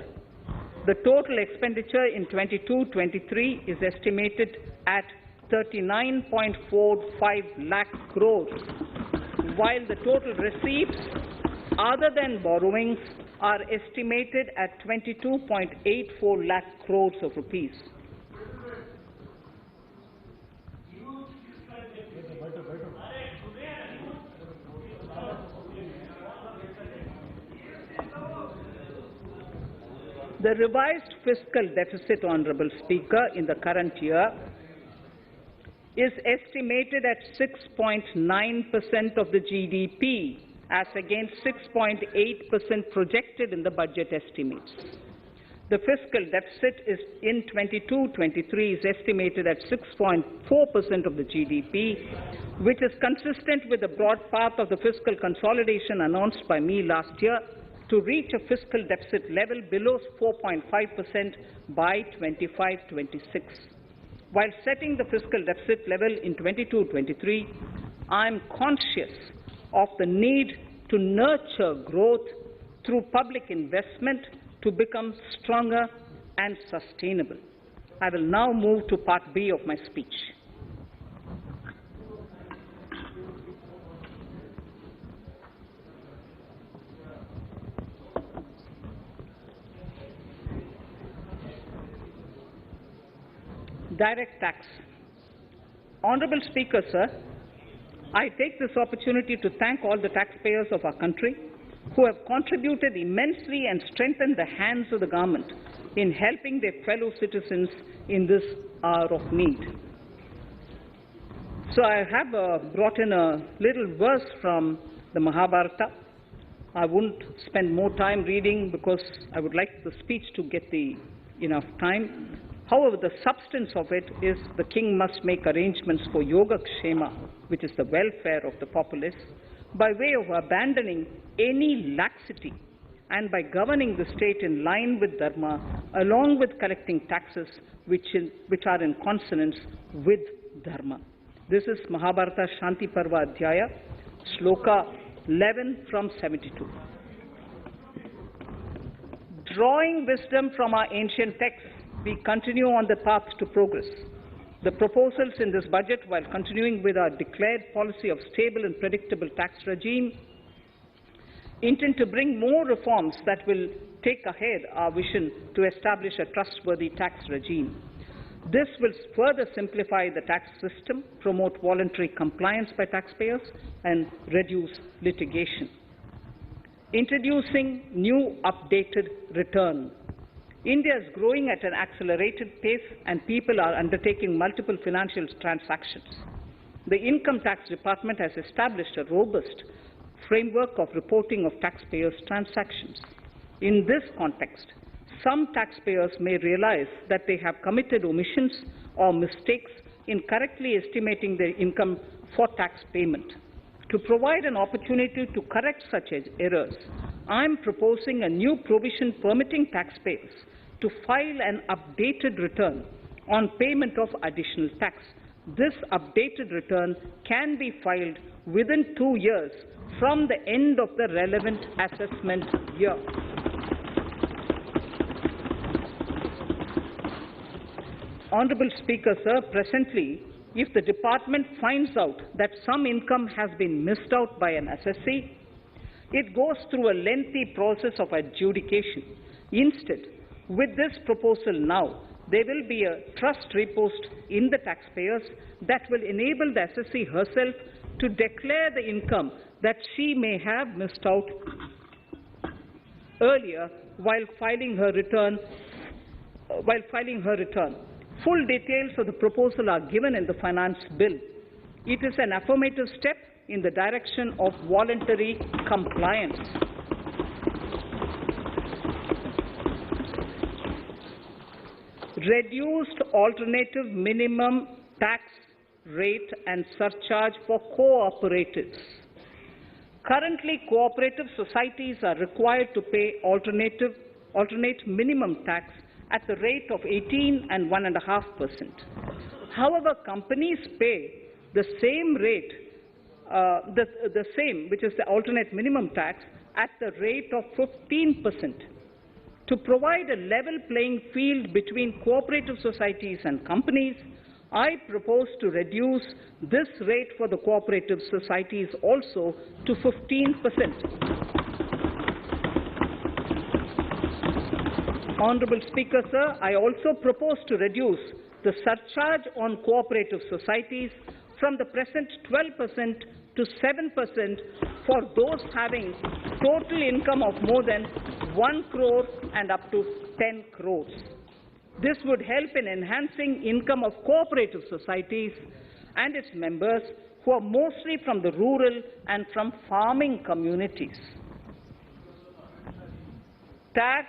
the total expenditure in 22-23 is estimated at 39.45 lakh crores, while the total receipts other than borrowings are estimated at 22.84 lakh crores of rupees. The revised fiscal deficit, Honorable Speaker, in the current year is estimated at 6.9% of the GDP, as against 6.8% projected in the budget estimates. The fiscal deficit is in 22-23 is estimated at 6.4% of the GDP, which is consistent with the broad path of the fiscal consolidation announced by me last year to reach a fiscal deficit level below 4.5% by 25-26. While setting the fiscal deficit level in 22-23, I am conscious of the need to nurture growth through public investment to become stronger and sustainable. I will now move to Part B of my speech. Direct tax. Honorable Speaker, sir, I take this opportunity to thank all the taxpayers of our country who have contributed immensely and strengthened the hands of the government in helping their fellow citizens in this hour of need. So I have brought in a little verse from the Mahabharata. I won't spend more time reading because I would like the speech to get enough time. However, the substance of it is the king must make arrangements for yoga kshema, which is the welfare of the populace, by way of abandoning any laxity and by governing the state in line with Dharma, along with collecting taxes which are in consonance with Dharma. This is Mahabharata Shanti Parva Adhyaya, Shloka 11 from 72. Drawing wisdom from our ancient texts, we continue on the path to progress. The proposals in this budget, while continuing with our declared policy of stable and predictable tax regime, intend to bring more reforms that will take ahead our vision to establish a trustworthy tax regime. This will further simplify the tax system, promote voluntary compliance by taxpayers, and reduce litigation. Introducing new updated return. India is growing at an accelerated pace and people are undertaking multiple financial transactions. The Income Tax Department has established a robust framework of reporting of taxpayers' transactions. In this context, some taxpayers may realize that they have committed omissions or mistakes in correctly estimating their income for tax payment. To provide an opportunity to correct such errors, I am proposing a new provision permitting taxpayers to file an updated return on payment of additional tax. This updated return can be filed within 2 years from the end of the relevant assessment year. Honorable Speaker, sir, presently, if the department finds out that some income has been missed out by an assessee, it goes through a lengthy process of adjudication. Instead, with this proposal now, there will be a trust repost in the taxpayers that will enable the assessee herself to declare the income that she may have missed out earlier while filing her return. Full details of the proposal are given in the finance bill. It is an affirmative step in the direction of voluntary compliance. Reduced alternative minimum tax rate and surcharge for cooperatives. Currently, cooperative societies are required to pay alternate minimum tax at the rate of 18 and 1.5%. However, companies pay the same rate, the same, which is the alternate minimum tax, at the rate of 15%. To provide a level playing field between cooperative societies and companies, I propose to reduce this rate for the cooperative societies also to 15%. Honourable Speaker, sir, I also propose to reduce the surcharge on cooperative societies from the present 12% to 7% for those having total income of more than 1 crore and up to 10 crores. This would help in enhancing income of cooperative societies and its members who are mostly from the rural and from farming communities. Tax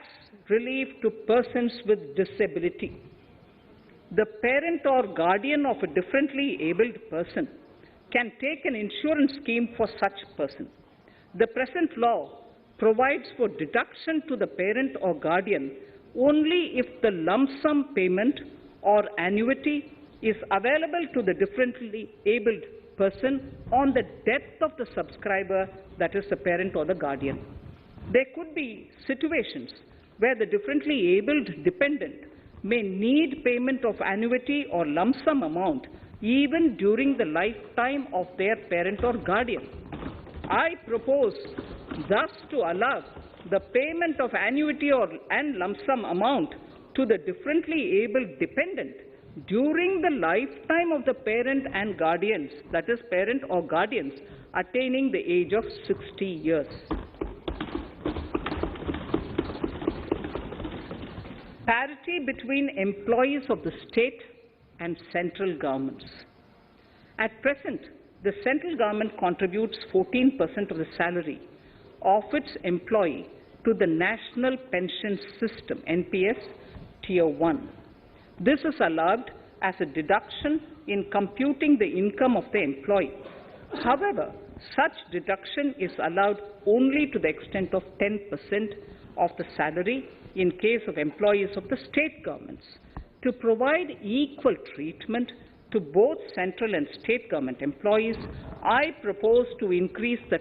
relief to persons with disability. The parent or guardian of a differently abled person can take an insurance scheme for such person. The present law provides for deduction to the parent or guardian only if the lump sum payment or annuity is available to the differently abled person on the death of the subscriber, that is the parent or the guardian. There could be situations where the differently abled dependent may need payment of annuity or lump sum amount even during the lifetime of their parent or guardian. I propose thus to allow the payment of annuity and lump sum amount to the differently abled dependent during the lifetime of the parent and guardians, that is parent or guardians, attaining the age of 60 years. Parity between employees of the state and central governments. At present, the central government contributes 14% of the salary of its employee to the National Pension System, NPS, Tier 1. This is allowed as a deduction in computing the income of the employee. However, such deduction is allowed only to the extent of 10% of the salary in case of employees of the state governments. To provide equal treatment to both central and state government employees, I propose to increase the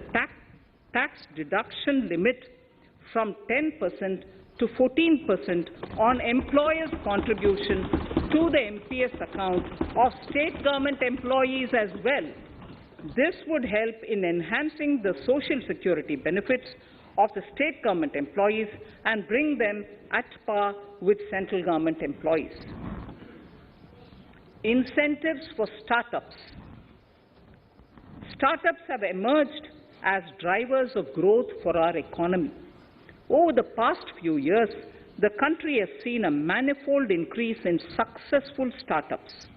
tax deduction limit from 10% to 14% on employers' contribution to the MPS account of state government employees as well. This would help in enhancing the social security benefits of the state government employees and bring them at par with central government employees. Incentives for startups. Startups have emerged as drivers of growth for our economy. Over the past few years, the country has seen a manifold increase in successful startups.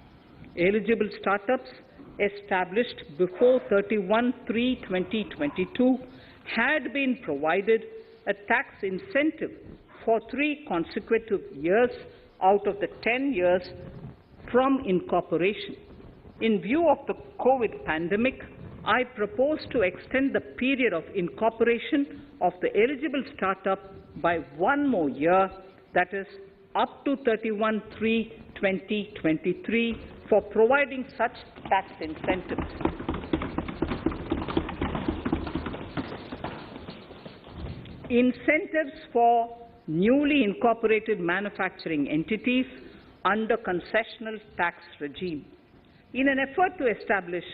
Eligible startups established before 31/3/2022 had been provided a tax incentive for 3 consecutive years out of the 10 years from incorporation. In view of the COVID pandemic, I propose to extend the period of incorporation of the eligible startup by 1 more year, that is up to 31/3/2023, for providing such tax incentives. Incentives for newly incorporated manufacturing entities under concessional tax regime. In an effort to establish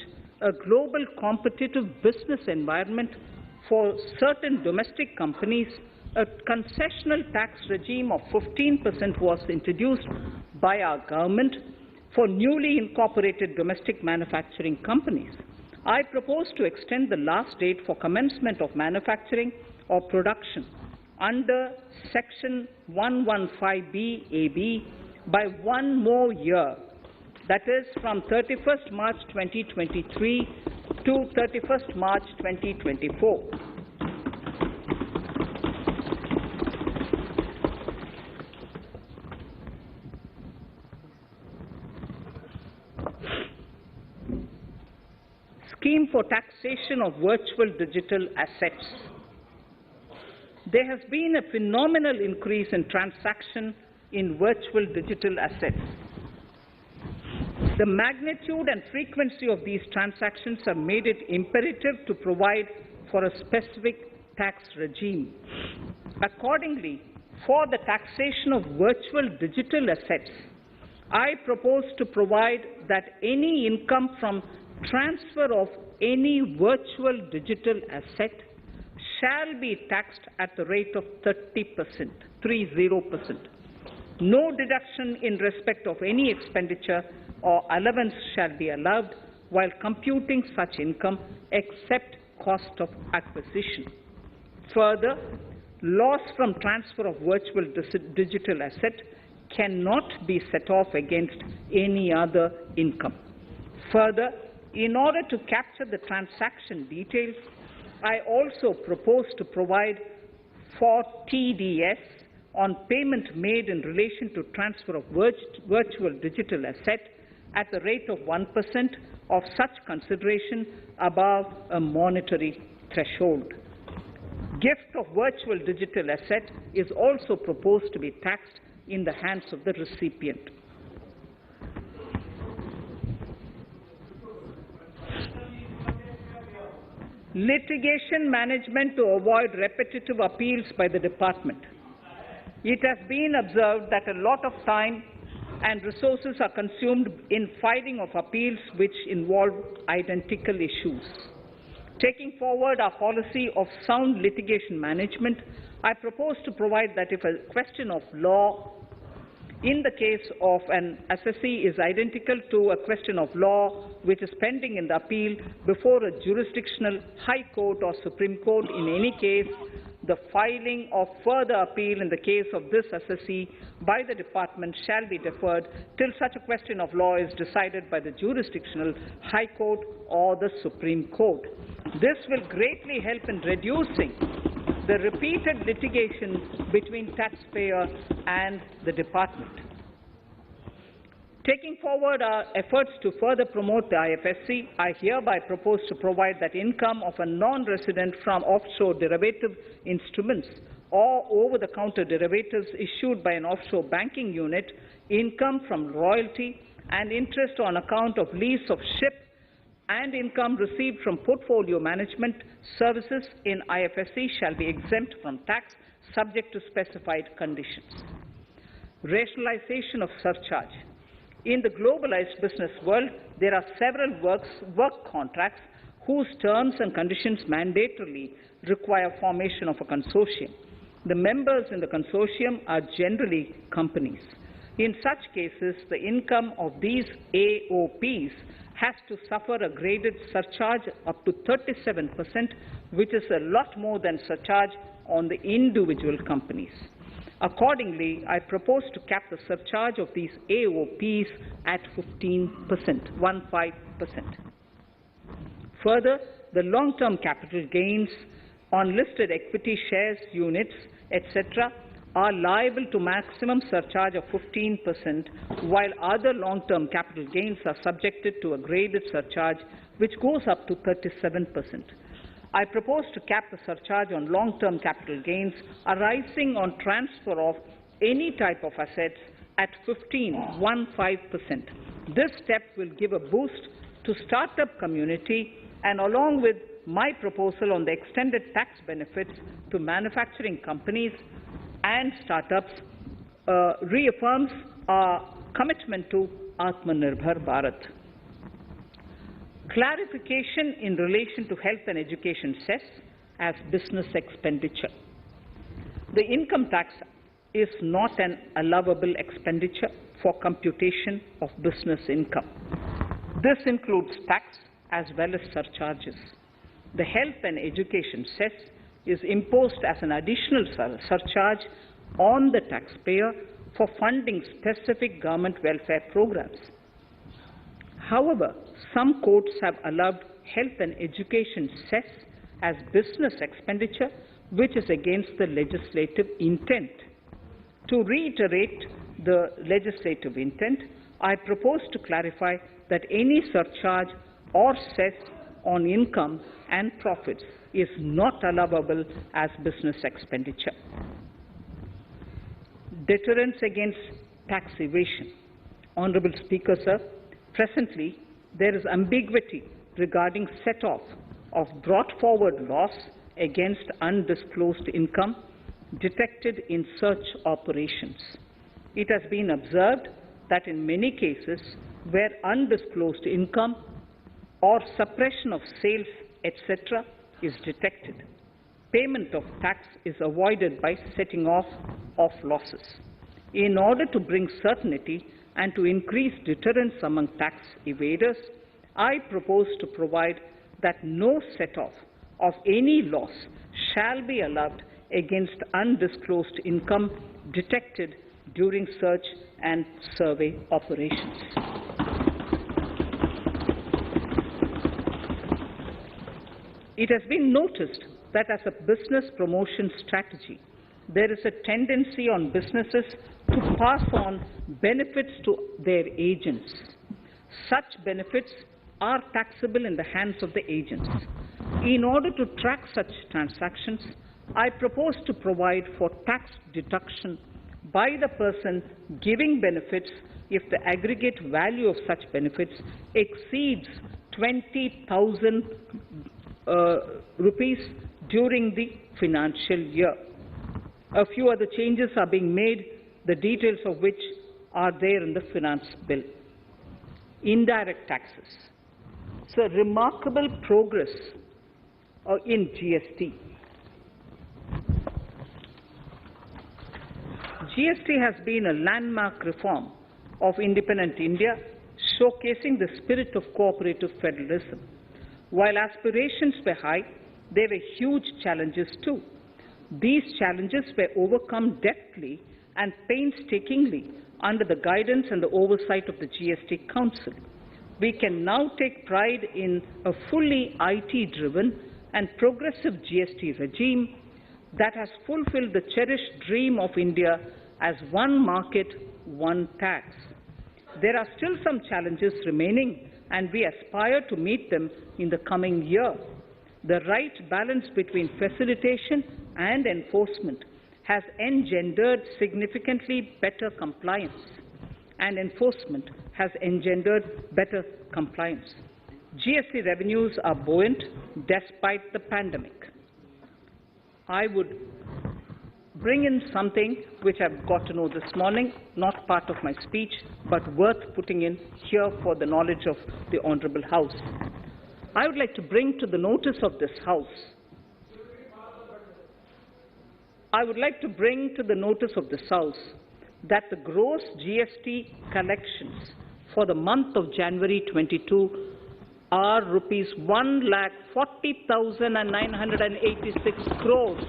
a global competitive business environment for certain domestic companies, a concessional tax regime of 15% was introduced by our government for newly incorporated domestic manufacturing companies. I propose to extend the last date for commencement of manufacturing or production under Section 115B(ab) by 1 more year, that is from 31st March 2023 to 31st March 2024. Scheme for taxation of virtual digital assets. There has been a phenomenal increase in transaction in virtual digital assets. The magnitude and frequency of these transactions have made it imperative to provide for a specific tax regime. Accordingly, for the taxation of virtual digital assets, I propose to provide that any income from transfer of any virtual digital asset shall be taxed at the rate of 30%. 30%. No deduction in respect of any expenditure or allowance shall be allowed while computing such income except cost of acquisition. Further, loss from transfer of virtual digital asset cannot be set off against any other income. Further, in order to capture the transaction details, I also propose to provide for TDS on payment made in relation to transfer of virtual digital asset at the rate of 1% of such consideration above a monetary threshold. Gift of virtual digital asset is also proposed to be taxed in the hands of the recipient. Litigation management to avoid repetitive appeals by the department. It has been observed that a lot of time and resources are consumed in filing of appeals which involve identical issues. Taking forward our policy of sound litigation management, I propose to provide that if a question of law in the case of an assessee is identical to a question of law which is pending in the appeal before a jurisdictional High Court or Supreme Court, in any case, the filing of further appeal in the case of this assessee by the department shall be deferred till such a question of law is decided by the jurisdictional High Court or the Supreme Court. This will greatly help in reducing the repeated litigation between taxpayer and the department. Taking forward our efforts to further promote the IFSC, I hereby propose to provide that income of a non-resident from offshore derivative instruments or over-the-counter derivatives issued by an offshore banking unit, income from royalty and interest on account of lease of ship, and income received from portfolio management services in IFSC shall be exempt from tax subject to specified conditions. Rationalization of surcharge. In the globalized business world, there are several work contracts whose terms and conditions mandatorily require formation of a consortium. The members in the consortium are generally companies. In such cases, the income of these AOPs has to suffer a graded surcharge up to 37%, which is a lot more than surcharge on the individual companies. Accordingly, I propose to cap the surcharge of these AOPs at 15%. Further, the long-term capital gains on listed equity shares, units, etc., are liable to maximum surcharge of 15%, while other long-term capital gains are subjected to a graded surcharge which goes up to 37%. I propose to cap the surcharge on long-term capital gains arising on transfer of any type of assets at 15%. This step will give a boost to startup community, and along with my proposal on the extended tax benefits to manufacturing companies and startups, reaffirms our commitment to Atmanirbhar Bharat. Clarification in relation to health and education cess as business expenditure. The income tax is not an allowable expenditure for computation of business income. This includes tax as well as surcharges. The health and education cess is imposed as an additional surcharge on the taxpayer for funding specific government welfare programs. However, some courts have allowed health and education cess as business expenditure, which is against the legislative intent. To reiterate the legislative intent, I propose to clarify that any surcharge or cess on income and profits is not allowable as business expenditure. Deterrence against tax evasion. Honourable Speaker, sir, presently there is ambiguity regarding set-off of brought forward loss against undisclosed income detected in search operations. It has been observed that in many cases where undisclosed income or suppression of sales, etc., is detected, payment of tax is avoided by setting off of losses. In order to bring certainty and to increase deterrence among tax evaders, I propose to provide that no set-off of any loss shall be allowed against undisclosed income detected during search and survey operations. It has been noticed that as a business promotion strategy, there is a tendency on businesses to pass on benefits to their agents. Such benefits are taxable in the hands of the agents. In order to track such transactions, I propose to provide for tax deduction by the person giving benefits if the aggregate value of such benefits exceeds 20,000 rupees during the financial year. A few other changes are being made, the details of which are there in the finance bill. Indirect taxes. So remarkable progress in GST. GST has been a landmark reform of independent India, showcasing the spirit of cooperative federalism. While aspirations were high, there were huge challenges too. These challenges were overcome deftly and painstakingly under the guidance and the oversight of the GST Council. We can now take pride in a fully IT-driven and progressive GST regime that has fulfilled the cherished dream of India as one market, one tax. There are still some challenges remaining, and we aspire to meet them in the coming year. The right balance between facilitation and enforcement has engendered significantly better compliance, and enforcement has engendered better compliance. GST revenues are buoyant despite the pandemic. I would bring in something which I've got to know this morning, not part of my speech, but worth putting in here for the knowledge of the Honourable House. I would like to bring to the notice of this House that the gross GST collections for the month of January 22 are rupees 1,40,986 crores,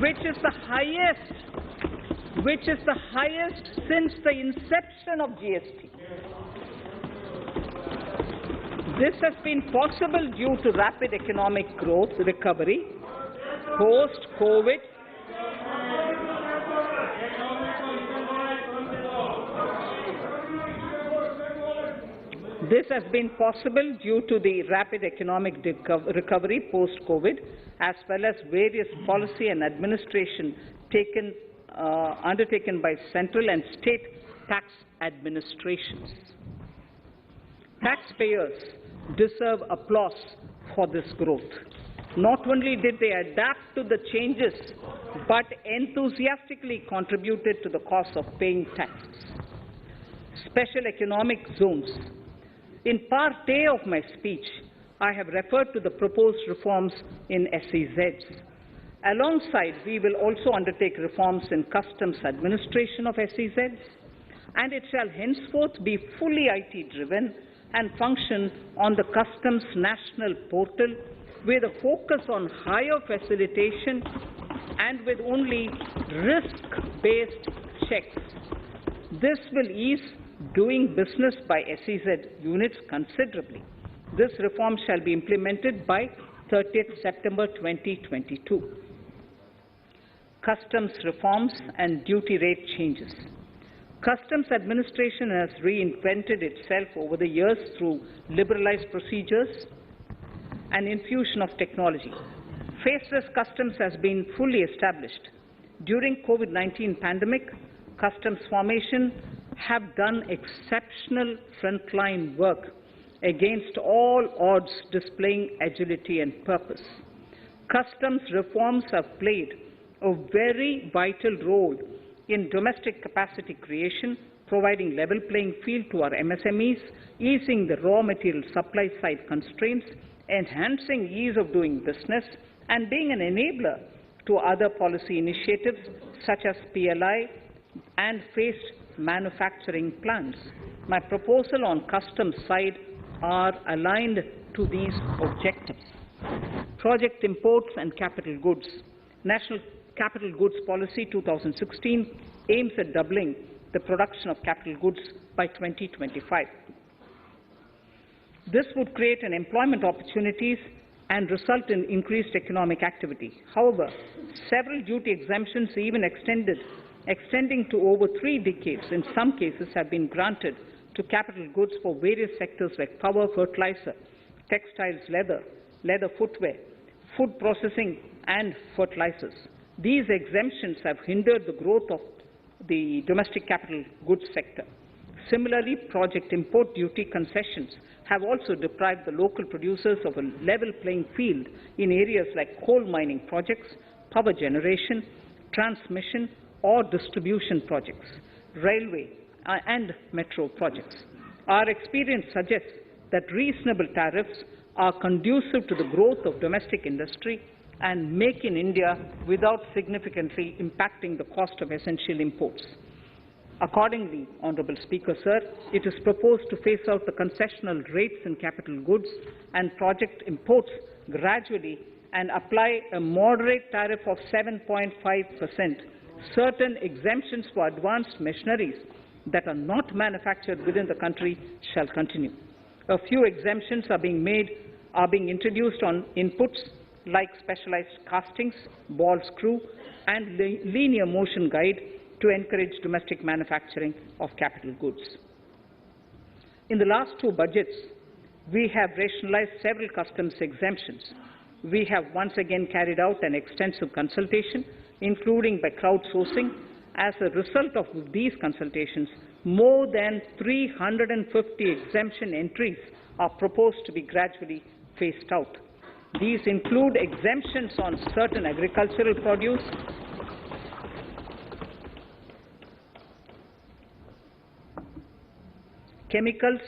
which is the highest since the inception of GST. This has been possible due to rapid economic growth recovery post-COVID. This has been possible due to the rapid economic recovery post-COVID, as well as various policy and administration undertaken by central and state tax administrations. Taxpayers deserve applause for this growth. Not only did they adapt to the changes, but enthusiastically contributed to the cost of paying taxes. Special economic zones. In Part A of my speech, I have referred to the proposed reforms in SEZs. Alongside, we will also undertake reforms in customs administration of SEZs, and it shall henceforth be fully IT-driven and function on the Customs National Portal with a focus on higher facilitation and with only risk-based checks. This will ease doing business by SEZ units considerably. This reform shall be implemented by 30th September 2022. Customs reforms and duty rate changes. Customs administration has reinvented itself over the years through liberalized procedures and infusion of technology. Faceless customs has been fully established. During COVID-19 pandemic, customs formation have done exceptional frontline work against all odds, displaying agility and purpose. Customs reforms have played a very vital role in domestic capacity creation, providing level playing field to our MSMEs, easing the raw material supply side constraints, enhancing ease of doing business, and being an enabler to other policy initiatives such as PLI and phased manufacturing plans. My proposal on customs side are aligned to these objectives. Project imports and capital goods. National Capital Goods Policy 2016 aims at doubling the production of capital goods by 2025. This would create an employment opportunities and result in increased economic activity. However, several duty exemptions, even extending to over 3 decades, in some cases have been granted to capital goods for various sectors like power, fertilizer, textiles, leather footwear, food processing, and fertilizers. These exemptions have hindered the growth of the domestic capital goods sector. Similarly, project import duty concessions have also deprived the local producers of a level playing field in areas like coal mining projects, power generation, transmission or distribution projects, railway and metro projects. Our experience suggests that reasonable tariffs are conducive to the growth of domestic industry and make in India without significantly impacting the cost of essential imports. Accordingly, Honourable Speaker, Sir, it is proposed to phase out the concessional rates in capital goods and project imports gradually and apply a moderate tariff of 7.5%. Certain exemptions for advanced machineries that are not manufactured within the country shall continue. A few exemptions are being introduced on inputs like specialized castings, ball screw, and linear motion guide to encourage domestic manufacturing of capital goods. In the last 2 budgets, we have rationalized several customs exemptions. We have once again carried out an extensive consultation, including by crowdsourcing. As a result of these consultations, more than 350 exemption entries are proposed to be gradually phased out. These include exemptions on certain agricultural produce, chemicals,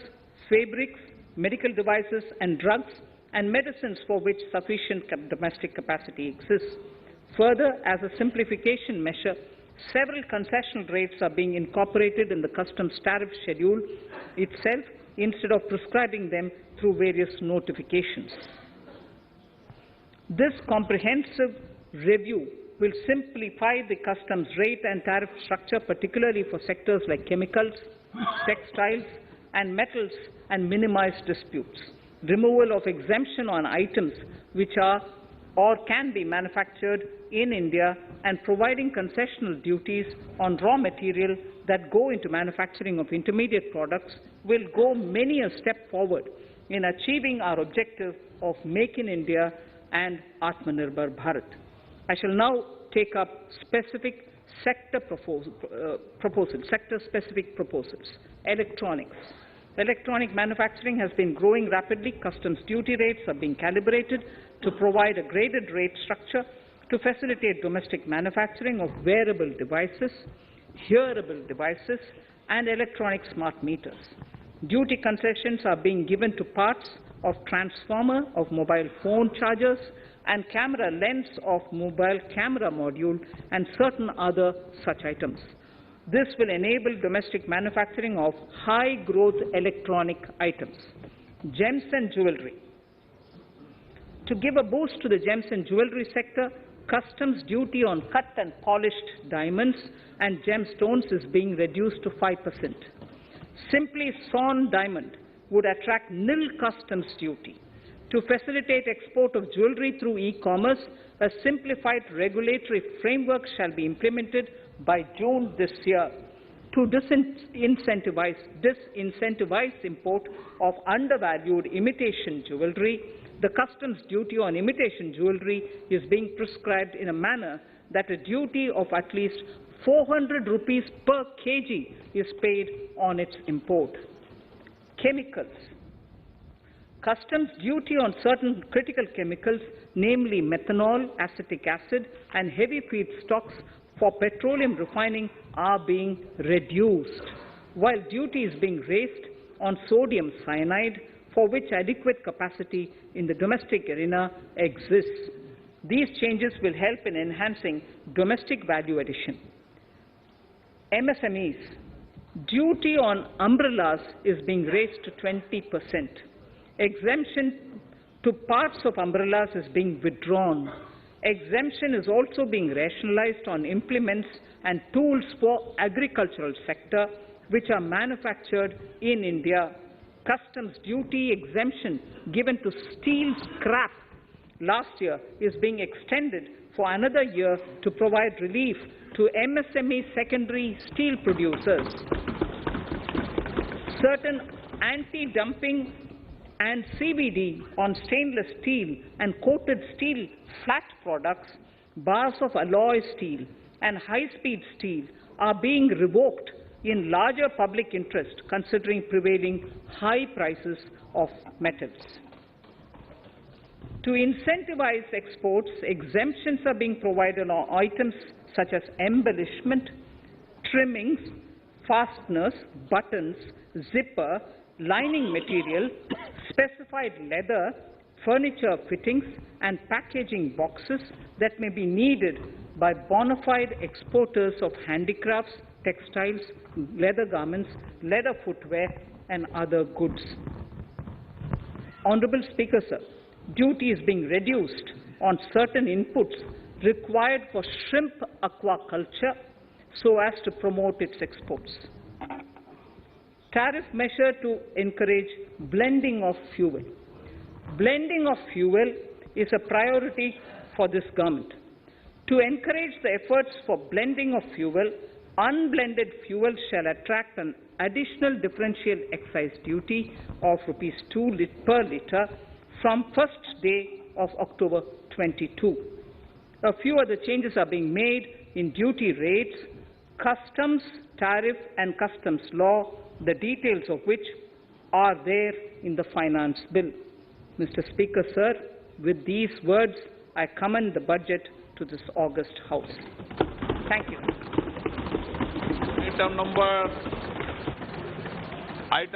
fabrics, medical devices and drugs, and medicines for which sufficient domestic capacity exists. Further, as a simplification measure, several concessional rates are being incorporated in the customs tariff schedule itself instead of prescribing them through various notifications. This comprehensive review will simplify the customs rate and tariff structure, particularly for sectors like chemicals, textiles, and metals, and minimize disputes. Removal of exemption on items which are or can be manufactured in India and providing concessional duties on raw material that go into manufacturing of intermediate products will go many a step forward in achieving our objective of Make in India and Atmanirbhar Bharat. I shall now take up specific sector-specific proposals. Electronics. Electronic manufacturing has been growing rapidly. Customs duty rates are being calibrated to provide a graded rate structure to facilitate domestic manufacturing of wearable devices, hearable devices, and electronic smart meters. Duty concessions are being given to parts of transformer of mobile phone chargers and camera lens of mobile camera module and certain other such items. This will enable domestic manufacturing of high-growth electronic items. Gems and jewellery. To give a boost to the gems and jewellery sector, customs duty on cut and polished diamonds and gemstones is being reduced to 5%. Simply sawn diamond would attract nil customs duty. To facilitate export of jewellery through e-commerce, a simplified regulatory framework shall be implemented by June this year. To disincentivize import of undervalued imitation jewellery, the customs duty on imitation jewellery is being prescribed in a manner that a duty of at least 400 rupees per kg is paid on its import. Chemicals. Customs duty on certain critical chemicals, namely methanol, acetic acid, and heavy feedstocks for petroleum refining are being reduced, while duty is being raised on sodium cyanide, for which adequate capacity in the domestic arena exists. These changes will help in enhancing domestic value addition. MSMEs. Duty on umbrellas is being raised to 20%. Exemption to parts of umbrellas is being withdrawn. Exemption is also being rationalized on implements and tools for agricultural sector which are manufactured in India. Customs duty exemption given to steel scrap last year is being extended for another year to provide relief to MSME secondary steel producers. Certain anti-dumping and CVD on stainless steel and coated steel flat products, bars of alloy steel and high-speed steel are being revoked in larger public interest considering prevailing high prices of metals. To incentivize exports, exemptions are being provided on items such as embellishment, trimmings, fasteners, buttons, zipper, lining material, specified leather, furniture fittings and packaging boxes that may be needed by bona fide exporters of handicrafts, textiles, leather garments, leather footwear and other goods. Honourable Speaker, sir, duty is being reduced on certain inputs required for shrimp aquaculture so as to promote its exports. Tariff measure to encourage blending of fuel. Blending of fuel is a priority for this government. To encourage the efforts for blending of fuel, unblended fuel shall attract an additional differential excise duty of ₹2 per litre from first day of October 22. A few other changes are being made in duty rates, customs, tariff and customs law, the details of which are there in the finance bill. Mr. Speaker, sir, with these words, I commend the budget to this august House. Thank you. Item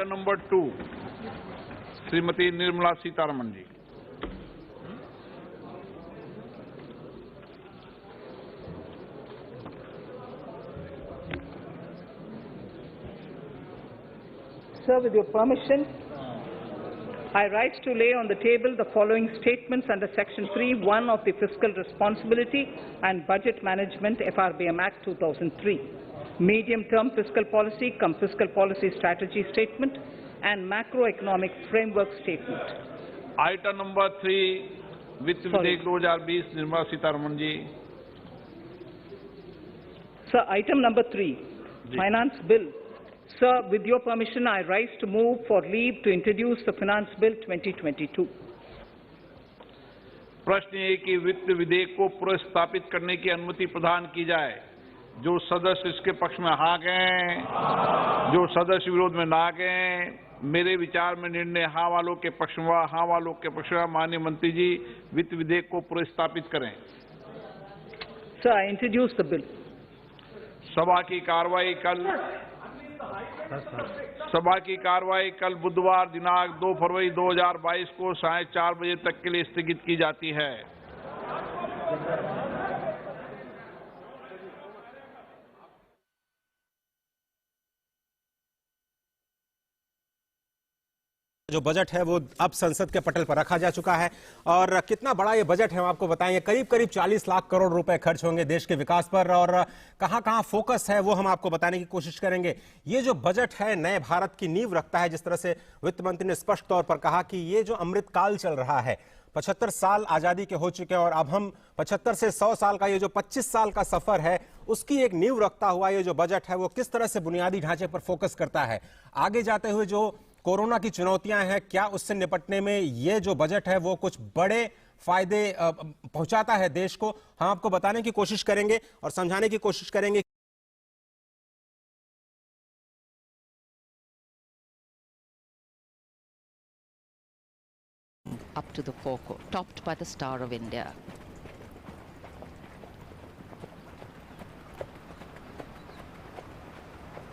number 2, Srimati Nirmala Sitharaman ji. Sir, with your permission, I rise to lay on the table the following statements under Section 3(1) of the Fiscal Responsibility and Budget Management FRBM Act 2003, Medium-Term Fiscal Policy cum Fiscal Policy Strategy Statement and Macroeconomic Framework Statement. Item number 3, Vitt Videk 2020, Nirmala Sitharaman ji. Sir, item number 3, Finance Bill. Sir, with your permission, I rise to move for leave to introduce the Finance Bill 2022. प्रश्न ये कि वित्त विधेयक को पुनर्स्थापित करने की अनुमति प्रदान की जाए। जो सदस्य इसके पक्ष में हाँ कहें, जो सदस्य विरोध में ना कहें, मेरे विचार में निर्णय हाँ वालों के पक्ष में, हाँ वालों के पक्ष में। माननीय मंत्री जी, वित्त विधेयक को पुनर्स्थापित करें। Sir, I introduce the bill. सभा की कार्रवाई कल बुधवार दिनांक 2 फरवरी 2022 को 4:30 बजे तक के लिए स्थगित की जाती है। जो बजट है वो अब संसद के पटल पर रखा जा चुका है और कितना बड़ा ये बजट है हम आपको बताएंगे। करीब 40 लाख करोड़ रुपए खर्च होंगे देश के विकास पर और कहां फोकस है वो हम आपको बताने की कोशिश करेंगे। ये जो बजट है नए भारत की नींव रखता है। जिस तरह से वित्त मंत्री ने स्पष्ट तौर पर कहा कि ये जो अमृत काल चल रहा है, 75 साल आजादी के हो चुके हैं और अब हम 75 से 100 साल का ये जो 25 साल का सफर है उसकी एक नींव रखता हुआ ये जो बजट है वो किस तरह से बुनियादी ढांचे पर फोकस करता है। आगे जाते हुए जो कोरोना की चुनौतियां हैं, क्या उससे निपटने में ये जो बजट है वो कुछ बड़े फायदे पहुंचाता है देश को, हम आपको बताने की कोशिश करेंगे और समझाने की कोशिश करेंगे। Up to the forecourt, topped by the Star of India.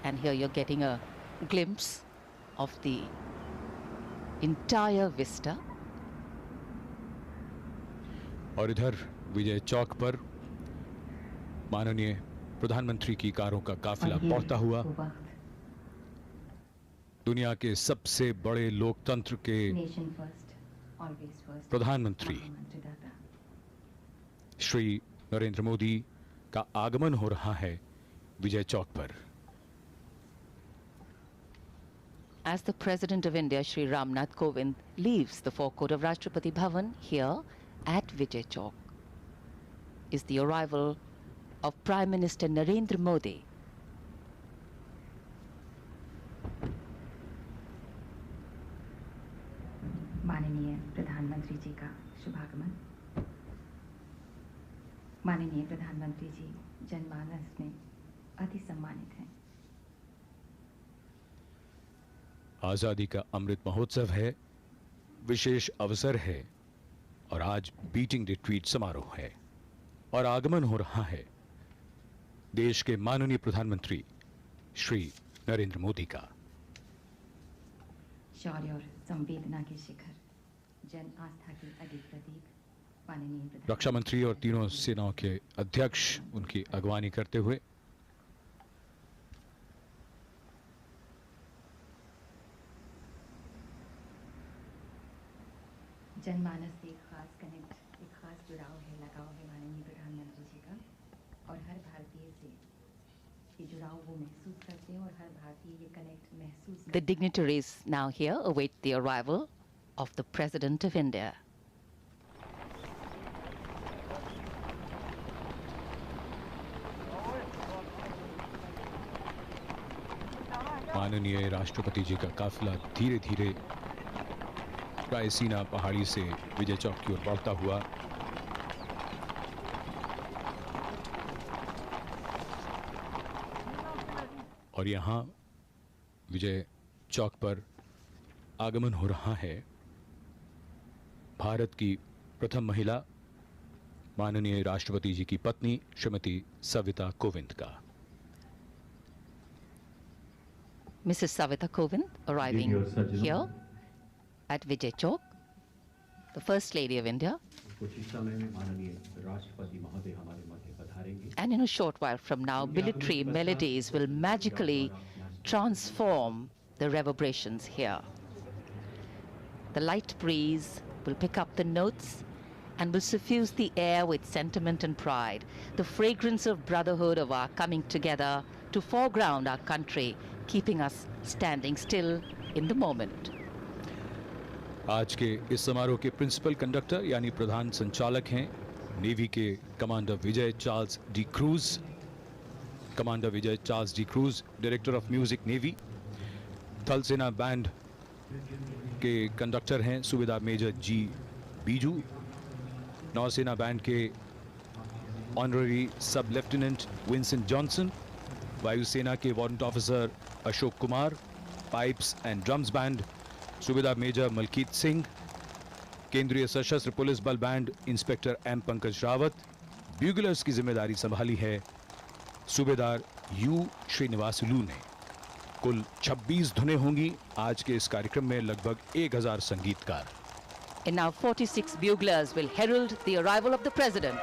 And here you're getting a glimpse of the entire vista. और इधर विजय चौक पर माननीय प्रधानमंत्री की कारों का काफिला पहुंचता हुआ दुनिया के सबसे बड़े लोकतंत्र के प्रधानमंत्री श्री नरेंद्र मोदी का आगमन हो रहा है विजय चौक पर। As the President of India, Shri Ramnath Kovind, leaves the forecourt of Rashtrapati Bhavan here at Vijay Chowk, is the arrival of Prime Minister Narendra Modi. माननीय प्रधानमंत्री जी का शुभागमन। माननीय प्रधानमंत्री जी जनमानस में अति सम्मानित हैं। आजादी का अमृत महोत्सव है, विशेष अवसर है और आज बीटिंग रिट्रीट समारोह है और आगमन हो रहा है देश के माननीय प्रधानमंत्री श्री नरेंद्र मोदी का। शौर्य और संवेदना के शिखर, जन आस्था के अडिग प्रतीक माननीय रक्षा मंत्री और तीनों सेनाओं के अध्यक्ष उनकी अगवानी करते हुए जनमानस से एक खास कनेक्ट, एक खास जुड़ाव है, लगाव है माननीय प्रधानमंत्री जी का, और हर भारतीय से ये जुड़ाव वो महसूस करते हैं और हर भारतीय ये कनेक्ट महसूस। The dignitaries now here await the arrival of the President of India. माननीय राष्ट्रपति जी का काफिला धीरे धीरे रायसीना पहाड़ी से विजय चौक की ओर बढ़ता हुआ और यहां विजय चौक पर आगमन हो रहा है भारत की प्रथम महिला माननीय राष्ट्रपति जी की पत्नी श्रीमती सविता कोविंद का। Mrs. Savita Kovind arriving here at Vijay Chowk, the First Lady of India. And in a short while from now, military melodies will magically transform the reverberations here. The light breeze will pick up the notes and will suffuse the air with sentiment and pride, the fragrance of brotherhood of our coming together to foreground our country, keeping us standing still in the moment. आज के इस समारोह के principal conductor यानी प्रधान संचालक हैं navy के commander Vijay Charles de cruise. Commander Vijay Charles de cruise director of music navy. थल सेना बैंड के कंडक्टर हैं सूबेदार मेजर जी बीजू। नौसेना बैंड के ऑनररी सब लेफ्टिनेंट विंसेंट जॉनसन। वायुसेना के warrant officer Ashok Kumar. Pipes and drums band subedar major Malkit Singh. केंद्रीय सशस्त्र पुलिस बल band inspector M Pankaj Rawat. Buglers की जिम्मेदारी संभाली है सूबेदार यू श्रीनिवासुलू ने। कुल 26 धुनें होंगी आज के इस कार्यक्रम में, लगभग 1000 संगीतकार। And now 46 buglers will herald the arrival of the President.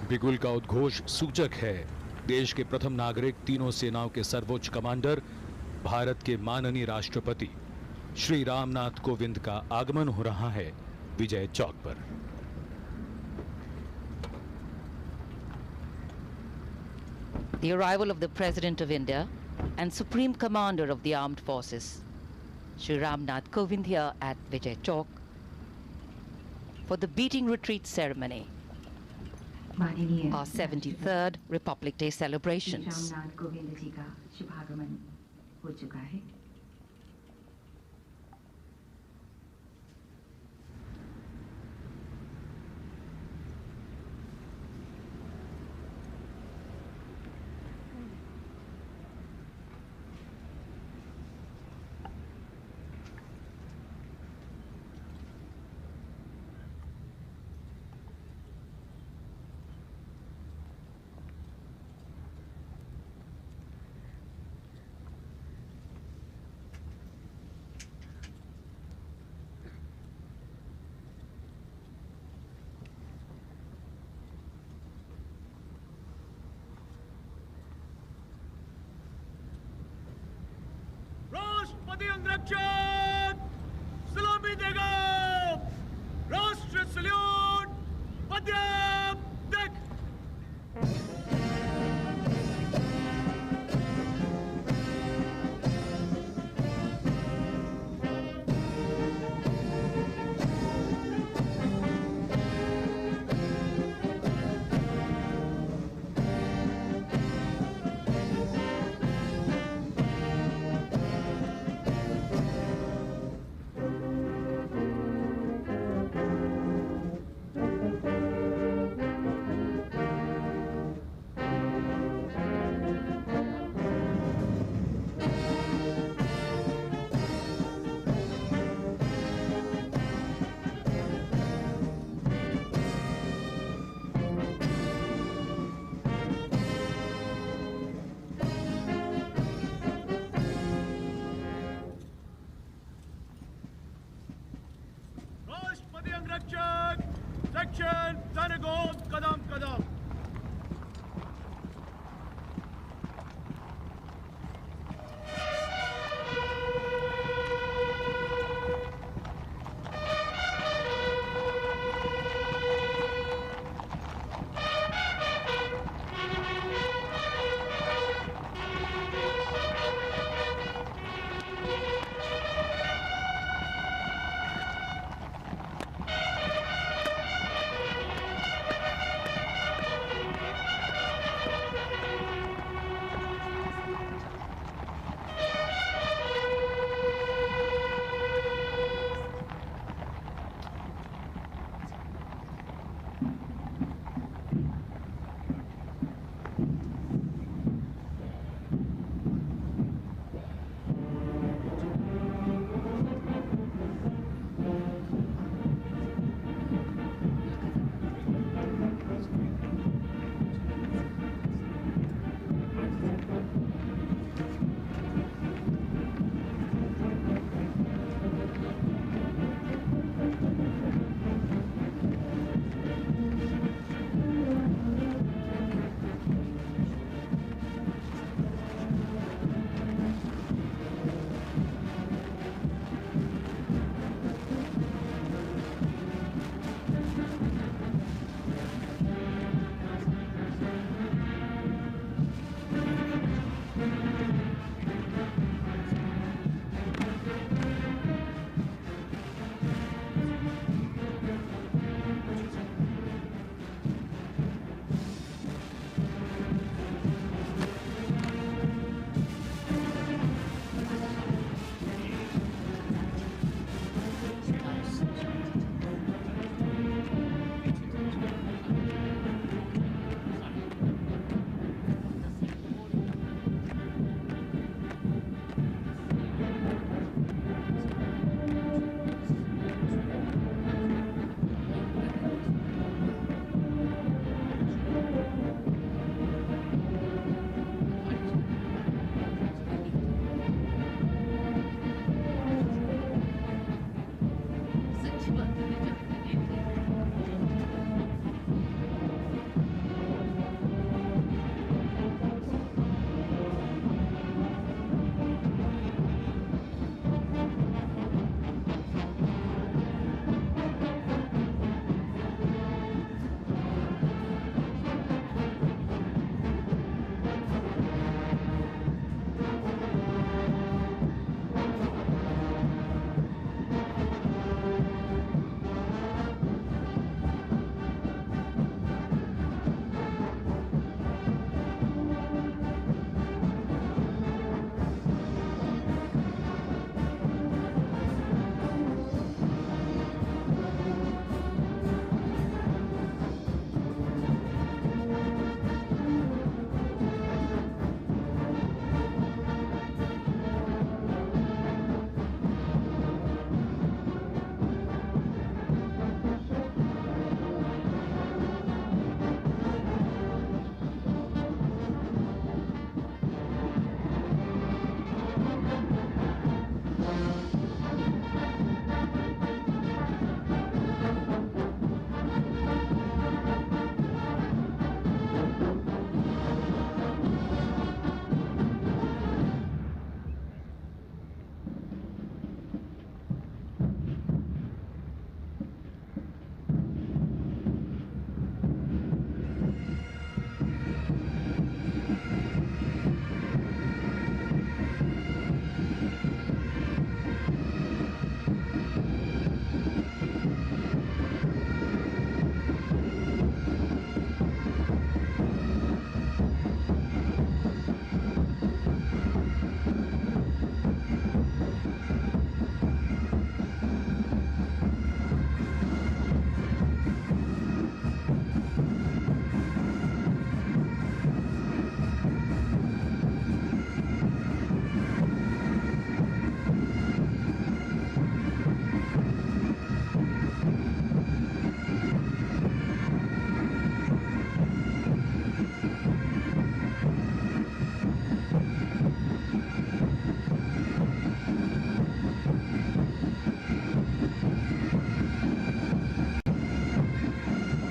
बिगुल का उद्घोष सूचक है। देश के प्रथम नागरिक, तीनों सेनाओं के सर्वोच्च कमांडर, भारत के माननीय राष्ट्रपति श्री रामनाथ कोविंद का आगमन हो रहा है विजय चौक पर। The arrival of the President of India and Supreme Commander of the Armed Forces, Shri Ramnath Kovind, here at Vijay Chowk for the beating retreat ceremony, our 73rd Republic Day celebrations. Ramnath Kovind ji का शुभागमन हो चुका है। राष्ट्रपति अंगरक्षक सलामी देगा। राष्ट्र salute मध्यम देख। राष्ट्रपति अंगरक्षक सेक्शन तनगोद कदम कदम।